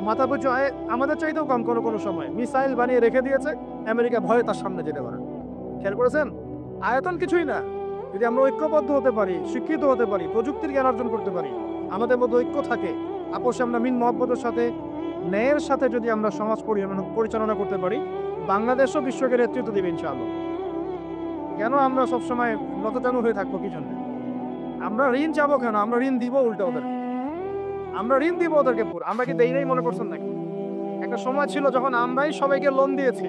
মাথা পিছু আয় আমাদের চাইতেও কম কোনো কোনো সময় মিসাইল বানিয়ে রেখে দিয়েছে, আমেরিকা ভয়ে তার সামনে যেতে পারে। খেয়াল করেছেন? আয়তন কিছুই না, যদি আমরা ঐক্যবদ্ধ হতে পারি, শিক্ষিত হতে পারি, প্রযুক্তির জ্ঞান অর্জন করতে পারি, আমাদের মধ্যে ঐক্য থাকে, আপোষে আমরা মিন মহব্বতের সাথে, ন্যায়ের সাথে যদি আমরা সমাজ পরিচালনা করতে পারি, বাংলাদেশও বিশ্বকে নেতৃত্ব দেবে ইনশাআল্লাহ। কেন আমরা সবসময় নতজানু হয়ে থাকবো কি জন্য? আমরা ঋণ চাবো কেন? আমরা ঋণ দিব উল্টো ওদের, আমরা ঋণ দিব ওদেরকে পুরো। আমরা কি দেই নাই মনে করছেন নাকি? একটা সময় ছিল যখন আমরাই সবাইকে লোন দিয়েছি,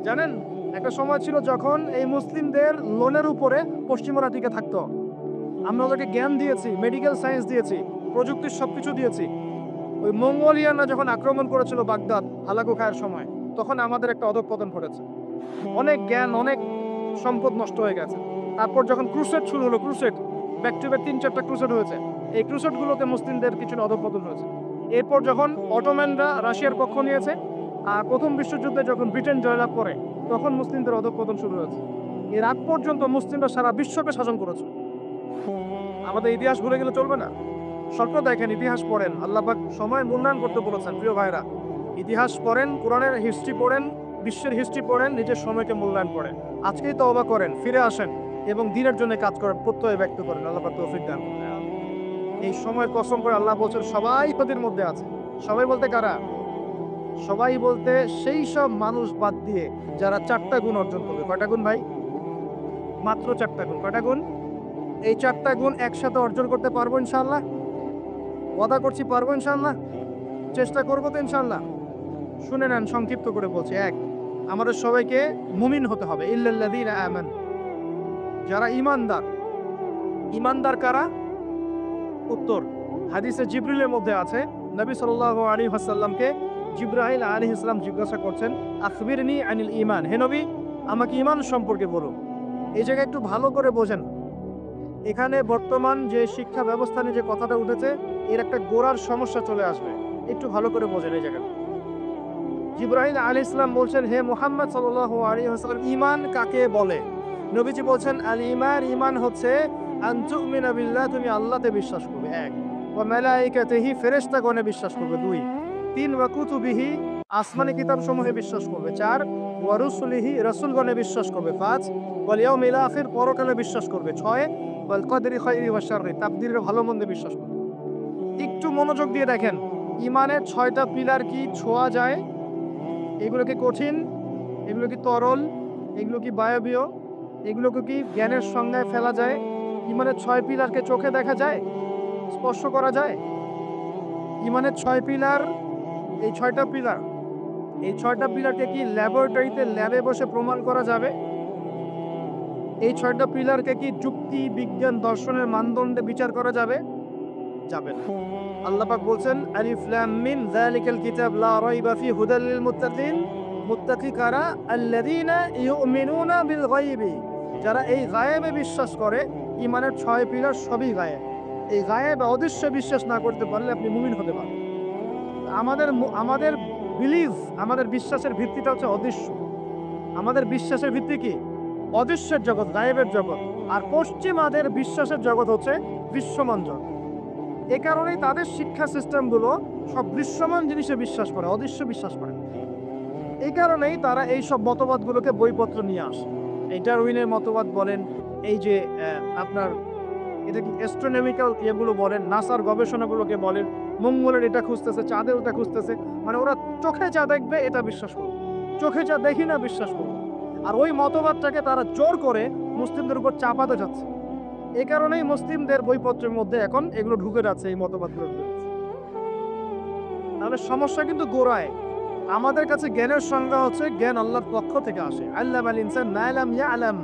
জানেন? একটা সময় ছিল যখন এই মুসলিমদের লোনের উপরে পশ্চিমরা টিকে থাকতো। আমরা ওদেরকে জ্ঞান দিয়েছি, মেডিকেল সায়েন্স দিয়েছি, প্রযুক্তির সবকিছু দিয়েছি। ওই মঙ্গোলিয়ানরা যখন আক্রমণ করেছিল বাগদাদ হালাকু খায়ের সময়, তখন আমাদের একটা অধঃপতন ঘটেছে। অনেক জ্ঞান, অনেক সম্পদ নষ্ট হয়ে গেছে। তারপর যখন ক্রুসেড শুরু হলো, ক্রুসেড ব্যাক টু ব্যাক 3-4টা ক্রুসেড হয়েছে, এই ক্রুসেডগুলোতে মুসলিমদের কিছু অধঃপতন হয়েছে। এরপর যখন অটোম্যানরা রাশিয়ার পক্ষ নিয়েছে, আর প্রথম বিশ্বযুদ্ধে যখন ব্রিটেন জয়লাভ করে, তখন মুসলিমদের অধঃপতন শুরু হয়েছে। এর আগ পর্যন্ত মুসলিমরা সারা বিশ্বকে শাসন করেছে। আমাদের ইতিহাস ভুলে গেলে চলবে না। স্বপ্ন দেখেন, ইতিহাস পড়েন, আল্লাহ পাক সময় মূল্যায়ন করতে বলেছেন। প্রিয় ভাইরা, ইতিহাস পড়েন, কোরআনের হিস্ট্রি পড়েন, বিশ্বের হিস্ট্রি পড়েন, নিজের সময়কে মূল্যায়ন করেন। আজকেই তওবা করেন, ফিরে আসেন এবং দিনের জন্য কাজ করেন, প্রত্যয় ব্যক্ত করেন। আল্লাহ পাক তৌফিক দান করেন। এই সময় কসম করে আল্লাহ বলছেন সবাই পদের মধ্যে আছে। সবাই বলতে কারা? সবাই বলতে সেই সব মানুষ বাদ দিয়ে যারা 4টা গুণ অর্জন করবে। কয়টা গুণ ভাই? মাত্র 4টা গুণ। কয়টা গুণ? এই 4টা গুণ একসাথে অর্জন করতে পারবো ইনশাআল্লাহ? ওয়াদা করছি পারবো ইনশাআল্লাহ, চেষ্টা করবো তো ইনশাআল্লাহ। শুনে নেন, সংক্ষিপ্ত করে বলছি। 1, আমাদের সবাইকে মুমিন হতে হবে। ইল্লাল্লাযীনা আমানু, যারা ঈমানদার। ঈমানদার কারা? উত্তর হাদিসে জিবরিলের মধ্যে আছে, নবী সাল্লাল্লাহু আলাইহি ওয়াসাল্লামকে জিবরাইল আলাইহিস সালাম জিজ্ঞাসা করছেন, আখবিরনি আনিল ঈমান, হে নবী আমাকে ঈমান সম্পর্কে বলুন। এই জায়গায় একটু ভালো করে বোঝেন, এখানে বর্তমান যে শিক্ষা ব্যবস্থা নিয়ে যে কথাটা উঠেছে, এর একটা গোড়ার সমস্যা চলে আসবে। একটু ভালো করে বোঝেন এই জায়গাটা। জিবরাইল আলাইহিস সালাম বলছেন, হে মুহাম্মদ সাল্লাল্লাহু আলাইহি ওয়াসাল্লাম, ঈমান কাকে বলে? নবীজি বলছেন, আল ঈমান, ঈমান হচ্ছে আন তুমিনা বিল্লাহ, তুমি আল্লাহতে বিশ্বাস করবে। 1, ওয়া মালাইকাতিহি, ফেরেশতাগণে বিশ্বাস করবে। 2, 3, ওয়া কুতুবিহি, আসমানি কিতাবসমূহে বিশ্বাস করবে। 4, ওয়া রুসুলিহি, রাসূলগণে বিশ্বাস করবে। 5, ওয়াল ইয়াউমিল আখির, পরকালে বিশ্বাস করবে। 6, ওয়াল কদরি খাইরি ওয়া শাররি, তাকদীরের ভালো মন্দ বিশ্বাস করবে। একটু মনোযোগ দিয়ে দেখেন, ঈমানের 6টা পিলার কি ছোঁয়া যায়? এগুলো কি কঠিন? এগুলো কি তরল? এগুলো কি বায়বীয়? এগুলোকে কি জ্ঞানের সংজ্ঞায় ফেলা যায়? ঈমানের 6 পিলারকে চোখে দেখা যায়? স্পর্শ করা যায়? ঈমানের 6 পিলার, এই 6টা পিলার, এই 6টা পিলারকে কি ল্যাবরেটরিতে ল্যাবে বসে প্রমাণ করা যাবে? এই 6টা পিলারকে কি যুক্তি, বিজ্ঞান, দর্শনের মানদণ্ডে বিচার করা যাবে? যাবে না। আল্লাহ পাক বলছেন, আলিফ লাম মিম যালিকাল কিতাব লা রাইবা ফি হুদাল লিল মুত্তাকিন। মুত্তাকি কারা? আল্লাযীনা ইউমিনুনা বিল গায়বি, যারা এই গায়েবে বিশ্বাস করে। ঈমানের 6 পিলার সবই গায়েব। এই গায়েবে অদৃশ্য বিশ্বাস না করতে পারলে আপনি মুমিন হতে পারেন। আমাদের বিলিভ, আমাদের বিশ্বাসের ভিত্তিটা হচ্ছে অদৃশ্য। আমাদের বিশ্বাসের ভিত্তি কি? অদৃশ্যের জগৎ, গায়েবের জগৎ। আর পশ্চিমাদের বিশ্বাসের জগৎ হচ্ছে দৃশ্যমান জগৎ। এ কারণেই তাদের শিক্ষা সিস্টেমগুলো সব দৃশ্যমান জিনিসে বিশ্বাস করে, অদৃশ্য বিশ্বাস করে। এই কারণেই তারা এই সব মতবাদগুলোকে বইপত্র নিয়ে আসে। এই ডারউইনের মতবাদ বলেন, এই যে আপনার এটা কি অ্যাস্ট্রোনমিক্যাল এগুলো বলেন, নাসার গবেষণাগুলোকে বলেন, মঙ্গলের এটা খুঁজতেছে, চাঁদের ওটা খুঁজতেছে, মানে ওরা চোখে যা দেখবে এটা বিশ্বাস করবে, চোখে যা দেখি না বিশ্বাস করবে। আর ওই মতবাদটাকে তারা জোর করে মুসলিমদের উপর চাপাতে যাচ্ছে। এই কারণেই মুসলিমদের বইপত্রের মধ্যে এখন এগুলো ঢুকে যাচ্ছে, এই মতবাদগুলো ঢুকে যাচ্ছে। তাহলে সমস্যা কিন্তু গোড়ায়। আমাদের কাছে জ্ঞানের সংজ্ঞা হচ্ছে জ্ঞান আল্লাহর পক্ষ থেকে আসে। আল্লামাল ইনসান মা লাম ইয়ালাম,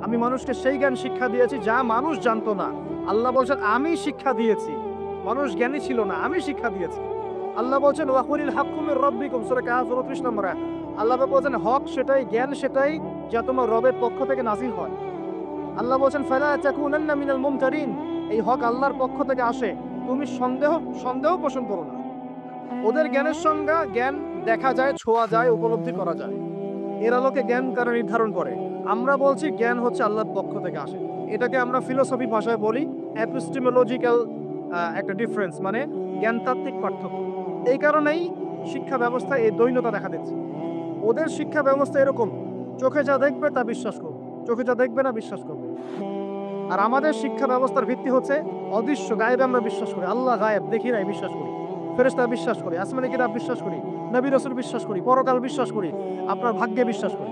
আমি মানুষকে সেই জ্ঞান শিক্ষা দিয়েছি যা মানুষ জানতো না। আল্লাহ বলছেন আমি শিক্ষা দিয়েছি, মানুষ জ্ঞানী ছিল না, আমি শিক্ষা দিয়েছি। আল্লাহ বলছেন ওয়াকুলিল হাক্কু মির রাব্বিকুম, সূরা কাহফ ৩৯ নম্বর আয়াত। আল্লাহ বলছেন হক সেটাই, জ্ঞান সেটাই যা তোমার রবের পক্ষ থেকে নাযিল হয়। আল্লাহ বলছেন ফালা তাকুনান্না মিনাল মুমতারিন, এই হক আল্লাহর পক্ষ থেকে আসে, তুমি সন্দেহ পোষণ করো না। ওদের জ্ঞানের সংজ্ঞা, জ্ঞান দেখা যায়, ছোঁয়া যায়, উপলব্ধি করা যায়, এর আলোকে জ্ঞান কারা নির্ধারণ করে। আমরা বলছি জ্ঞান হচ্ছে আল্লাহর পক্ষ থেকে আসে। এটাকে আমরা ফিলোসফি ভাষায় বলি এপিস্টেমোলজিক্যাল একটা ডিফারেন্স, মানে জ্ঞানতাত্ত্বিক পার্থক্য। এই কারণেই শিক্ষা ব্যবস্থায় এই দ্বৈনতা দেখা দিচ্ছে। ওদের শিক্ষা ব্যবস্থা এরকম, চোখে যা দেখবে তা বিশ্বাস করবে, চোখে যা দেখবে না বিশ্বাস করবে। আর আমাদের শিক্ষা ব্যবস্থার ভিত্তি হচ্ছে অদৃশ্য, গায়েবে আমরা বিশ্বাস করি। আল্লাহ গায়েব, দেখি নাই, বিশ্বাস করি। ফেরেশতা বিশ্বাস করি, আসমানি কিতাব বিশ্বাস করি, নবী রাসূল বিশ্বাস করি, পরকাল বিশ্বাস করি, আপনার ভাগ্যে বিশ্বাস করি।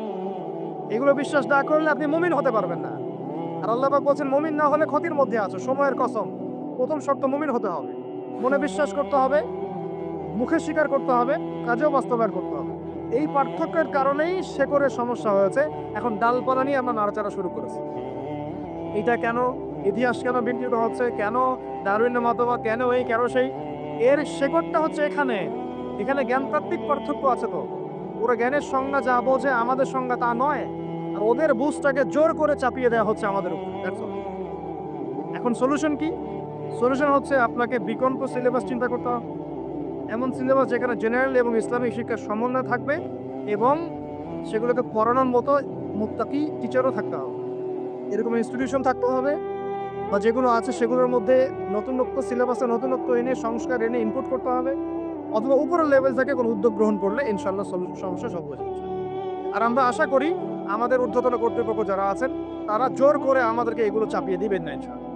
এগুলো বিশ্বাস না করলে আপনি মুমিন হতে পারবেন না। আর আল্লাহ পাক বলছেন মুমিন না হলে ক্ষতির মধ্যে আছো, সময়ের কসম। প্রথম শর্ত মুমিন হতে হবে, মনে বিশ্বাস করতে হবে, মুখে স্বীকার করতে হবে, কাজেও বাস্তবায়ন করতে হবে। এই পার্থক্যের কারণেই শেকড়ের সমস্যা হয়েছে। এখন ডালপালা নিয়ে আমরা নাড়াচাড়া শুরু করেছি। এটা কেন, ইতিহাস কেন বিকৃত হচ্ছে, কেন ডারউইনের মতবাদ, কেন এই কেন সেই, এর শেকড়টা হচ্ছে এখানে। এখানে জ্ঞানতাত্ত্বিক পার্থক্য আছে। তো ওরা জ্ঞানের সংজ্ঞা যা বোঝে আমাদের সংজ্ঞা তা নয়, আর ওদের বুঝটাকে জোর করে চাপিয়ে দেওয়া হচ্ছে আমাদের উপর। এখন সলিউশন কি? সলিউশন হচ্ছে আপনাকে বিকল্প সিলেবাস চিন্তা করতে হবে, এমন সিলেবাস যেখানে জেনারেল এবং ইসলামিক শিক্ষার সমন্বয় থাকবে এবং সেগুলোকে পড়ানোর মতো মুত্তাকি টিচারও থাকতে হবে। এরকম ইনস্টিটিউশন থাকতে হবে, বা যেগুলো আছে সেগুলোর মধ্যে নতুনত্ব, সিলেবাসে নতুনত্ব এনে, সংস্কার এনে ইনপুট করতে হবে। অথবা উপরের লেভেল থেকে কোনো উদ্যোগ গ্রহণ করলে ইনশাল্লাহ সমস্যা সব হয়ে যাচ্ছে। আর আমরা আশা করি আমাদের ঊর্ধ্বতন কর্তৃপক্ষ যারা আছেন তারা জোর করে আমাদেরকে এগুলো চাপিয়ে দিবেন না ইনশাল্লাহ।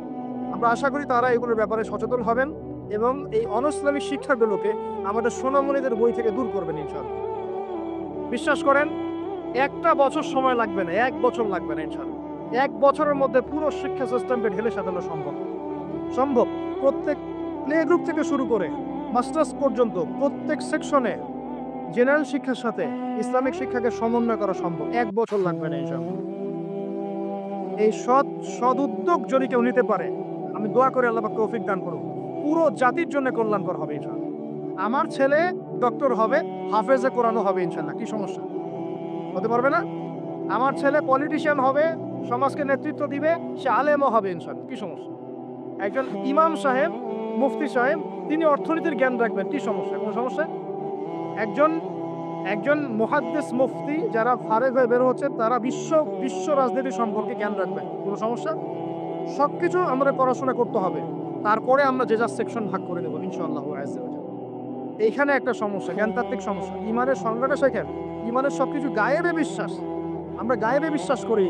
আমরা আশা করি তারা এগুলোর ব্যাপারে সচেতন হবেন এবং এই অনইসলামিক শিক্ষাগুলোকে আমাদের সোনামণিদের বই থেকে দূর করবেন ইনশাল্লাহ। বিশ্বাস করেন, একটা বছর সময় লাগবে না, 1 বছর লাগবে না ইনশাল্লাহ। 1 বছরের মধ্যে পুরো শিক্ষা সিস্টেমকে ঢেলে সাজানো সম্ভব। প্রত্যেক প্লে গ্রুপ থেকে শুরু করে মাস্টার্স পর্যন্ত প্রত্যেক সেকশনে জেনারেল শিক্ষার সাথে ইসলামিক শিক্ষাকে সমন্বয় করা সম্ভব। 1 বছর লাগবে না ইনশাআল্লাহ। এই সৎ উদ্যোগ যদি কেউ নিতে পারে, আমি দোয়া করে আল্লাহ পাক তৌফিক দান করুন, পুরো জাতির জন্য কল্যাণকর হবে ইনশাআল্লাহ। আমার ছেলে ডক্টর হবে, হাফেজে কোরআনও হবে ইনশাআল্লাহ, কি সমস্যা? হতে পারবে না? আমার ছেলে পলিটিশিয়ান হবে, সমাজকে নেতৃত্ব দিবে, সে আলেমও হবে ইনশাআল্লাহ, কি সমস্যা? একজন ইমাম সাহেব, মুফতি সাহেব, তিনি অর্থনীতির জ্ঞান রাখবেন, কি সমস্যা? কোনো সমস্যা? একজন মুহাদ্দিস, মুফতি যারা ফারেগ হয়ে বের হচ্ছে তারা বিশ্ব রাজনীতি সম্পর্কে জ্ঞান রাখবেন, কোনো সমস্যা? সবকিছু আমাদের পড়াশোনা করতে হবে, তারপরে আমরা যে যা সেকশন ভাগ করে দেবো ইনশাআল্লাহ। এইখানে একটা সমস্যা, জ্ঞানতাত্ত্বিক সমস্যা। ইমানের সংজ্ঞাটা শেখেন। ইমানের সবকিছু গায়েবে বিশ্বাস, আমরা গায়েবে বিশ্বাস করি।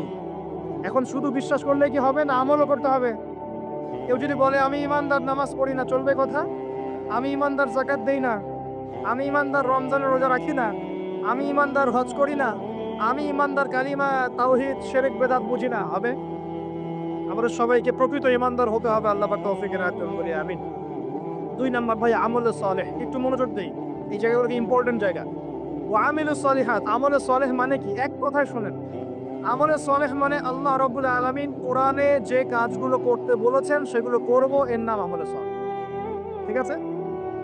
এখন শুধু বিশ্বাস করলে কি হবে না, আমলও করতে হবে। কেউ যদি বলে আমি ইমানদার, নামাজ পড়ি না, চলবে কথা? আমি ইমানদার, যাকাত দেই না, আমি ইমানদার, রমজানের রোজা রাখি না, আমি ইমানদার, হজ করি না, আমি ইমানদার, কালিমা তাওহীদ শিরক বেদাত বুঝি না, হবে? আমাদের সবাইকে প্রকৃত ইমানদার হতে হবে। আল্লাহ পাক তৌফিক দান করি, আমিন। 2 নাম্বার ভাই আমলে সালেহ, একটু মনোযোগ দেই, এই জায়গাগুলো ইম্পর্টেন্ট জায়গা। ওয়া আমিলুস সালিহাত, আমলে সালেহ মানে কি? এক কথায় শুনেন, আমলে সালেহ মানে আল্লাহ রাব্বুল আলামিন কোরআনে যে কাজগুলো করতে বলেছেন সেগুলো করব, এর নাম আমলে সালেহ। ঠিক আছে?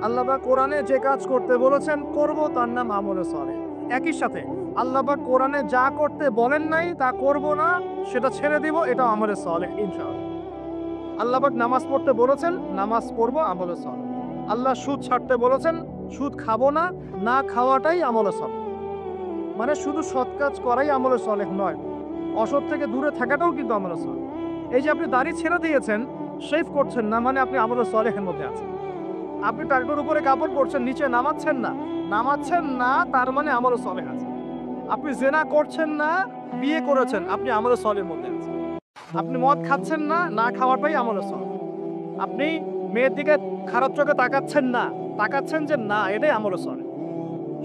আল্লাহ পাক কোরআনে যে কাজ করতে বলেছেন করব, তার নাম আমলে সালেহ। একই সাথে আল্লাহ পাক কোরআনে যা করতে বলেন নাই তা করব না, সেটা ছেড়ে দিব, এটা আমলে সালেহ ইনশাআল্লাহ। আল্লাহ পাক নামাজ পড়তে বলেছেন, নামাজ পড়ব, আমলে সালেহ। আল্লাহ সুদ ছাড়তে বলেছেন, সুদ খাবো না, না খাওয়াটাই আমলে সালেহ। মানে শুধু সৎ কাজ করাই আমলে সালেহ নয়, অসৎ থেকে দূরে থাকাটাও কিন্তু আমলে সালেহ। এই যে আপনি দাড়ি ছেড়ে দিয়েছেন, শেভ করছেন না, মানে আপনি আমলে সালেহের মধ্যে আছেন। আপনি টাকনোর উপরে কাপড় পরছেন, নিচে নামাচ্ছেন না, তার মানে আমলে সালেহ আছে। আপনি জেনা করছেন না, বিয়ে করেছেন, আপনি আমলে সালেহের মধ্যে আছেন। আপনি মদ খাচ্ছেন না, না খাওয়াটাই আমলে সালেহ। আপনি মেয়ের দিকে খারাপ চোখে তাকাচ্ছেন যে না, এটাই আমলে সালেহ।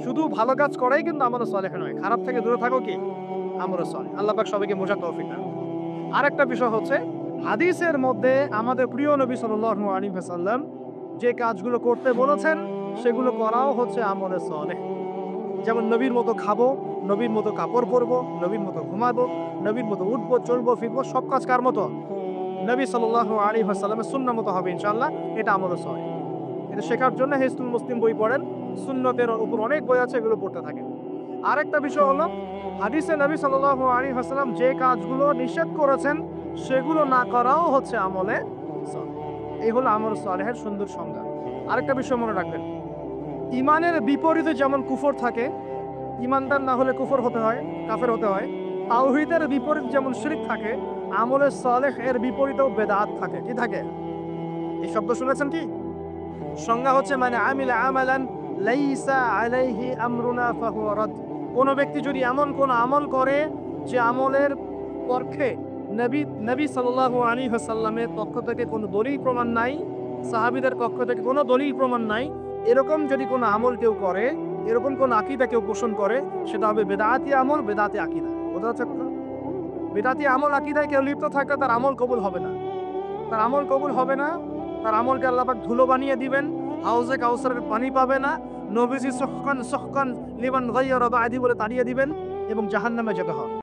শুধু ভালো কাজ করাই কিন্তু আমলে সালেহ নয়, খারাপ থেকে দূরে থাকো কি আমলে সালেহ। আল্লাহ পাক সবাইকে বোঝার তৌফিক দান। আরেকটা বিষয় হচ্ছে, হাদিসের মধ্যে আমাদের প্রিয় নবী সাল্লাল্লাহু আলাইহি ওয়াসাল্লাম যে কাজগুলো করতে বলেছেন সেগুলো করাও হচ্ছে আমলে সালেহ। যেমন নবীর মতো খাবো, নবীর মতো কাপড় পরবো, নবীর মতো ঘুমাবো, নবীর মতো উঠবো, চলবো, ফিরবো, সব কাজ কার মতো? নবী সাল্লাল্লাহু আলাইহি ওয়াসাল্লামের সুন্নাহ মতো হবে ইনশাআল্লাহ। এটা আমল সালেহ। এটা শেখার জন্য হিসনুল মুসলিম বই পড়েন, সুন্নতের উপর অনেক বই আছে, এগুলো পড়তে থাকেন। আরেকটা বিষয় হলো, হাদিসে নবী সাল্লাল্লাহু আলাইহি ওয়াসাল্লাম যে কাজগুলো নিষেধ করেছেন সেগুলো না করাও হচ্ছে আমলে সালেহ। এই হলো আমল সালেহের সুন্দর সংজ্ঞা। আরেকটা বিষয় মনে রাখবেন, ইমানের বিপরীতে যেমন কুফর থাকে, ইমানদার না হলে কুফর হতে হয়, কাফের হতে হয়। তাওহীদের বিপরীত যেমন শিরক থাকে, আমলে সালেহ এর বিপরীতেও বেদাত থাকে। কি থাকে? এই শব্দ শুনেছেন কি? সংজ্ঞা হচ্ছে মানে আমিলা আমালান লাইসা আলাইহি আমরুনা ফাহুয়া রাদ। কোন ব্যক্তি যদি এমন কোন আমল করে যে আমলের পক্ষে নবী সাল্লাল্লাহু আলাইহি ওয়াসাল্লামের পক্ষ থেকে কোনো দলিল প্রমাণ নাই, সাহাবীদের পক্ষ থেকে কোনো দলিল প্রমাণ নাই, এরকম যদি কোনো আমল কেউ করে, এরকম কোন আকীদা কেউ পোষণ করে, সেটা হবে বেদাতি আমল, বেদাতি আকীদা। বোঝা যাচ্ছে কথা? বেদাতি আমল আকীদায় কেউ লিপ্ত থাকলে তার আমল কবুল হবে না। তার আমল কবুল হবে না, তার আমলকে আল্লাহ পাক ধুলো বানিয়ে দিবেন, হাউজে কাউসারের পানি পাবে না, নবীজি সহকান সহকান লিমান গায়্যারা বাদি বলে তাড়িয়ে দিবেন এবং জাহান্নামে যেতে হবে।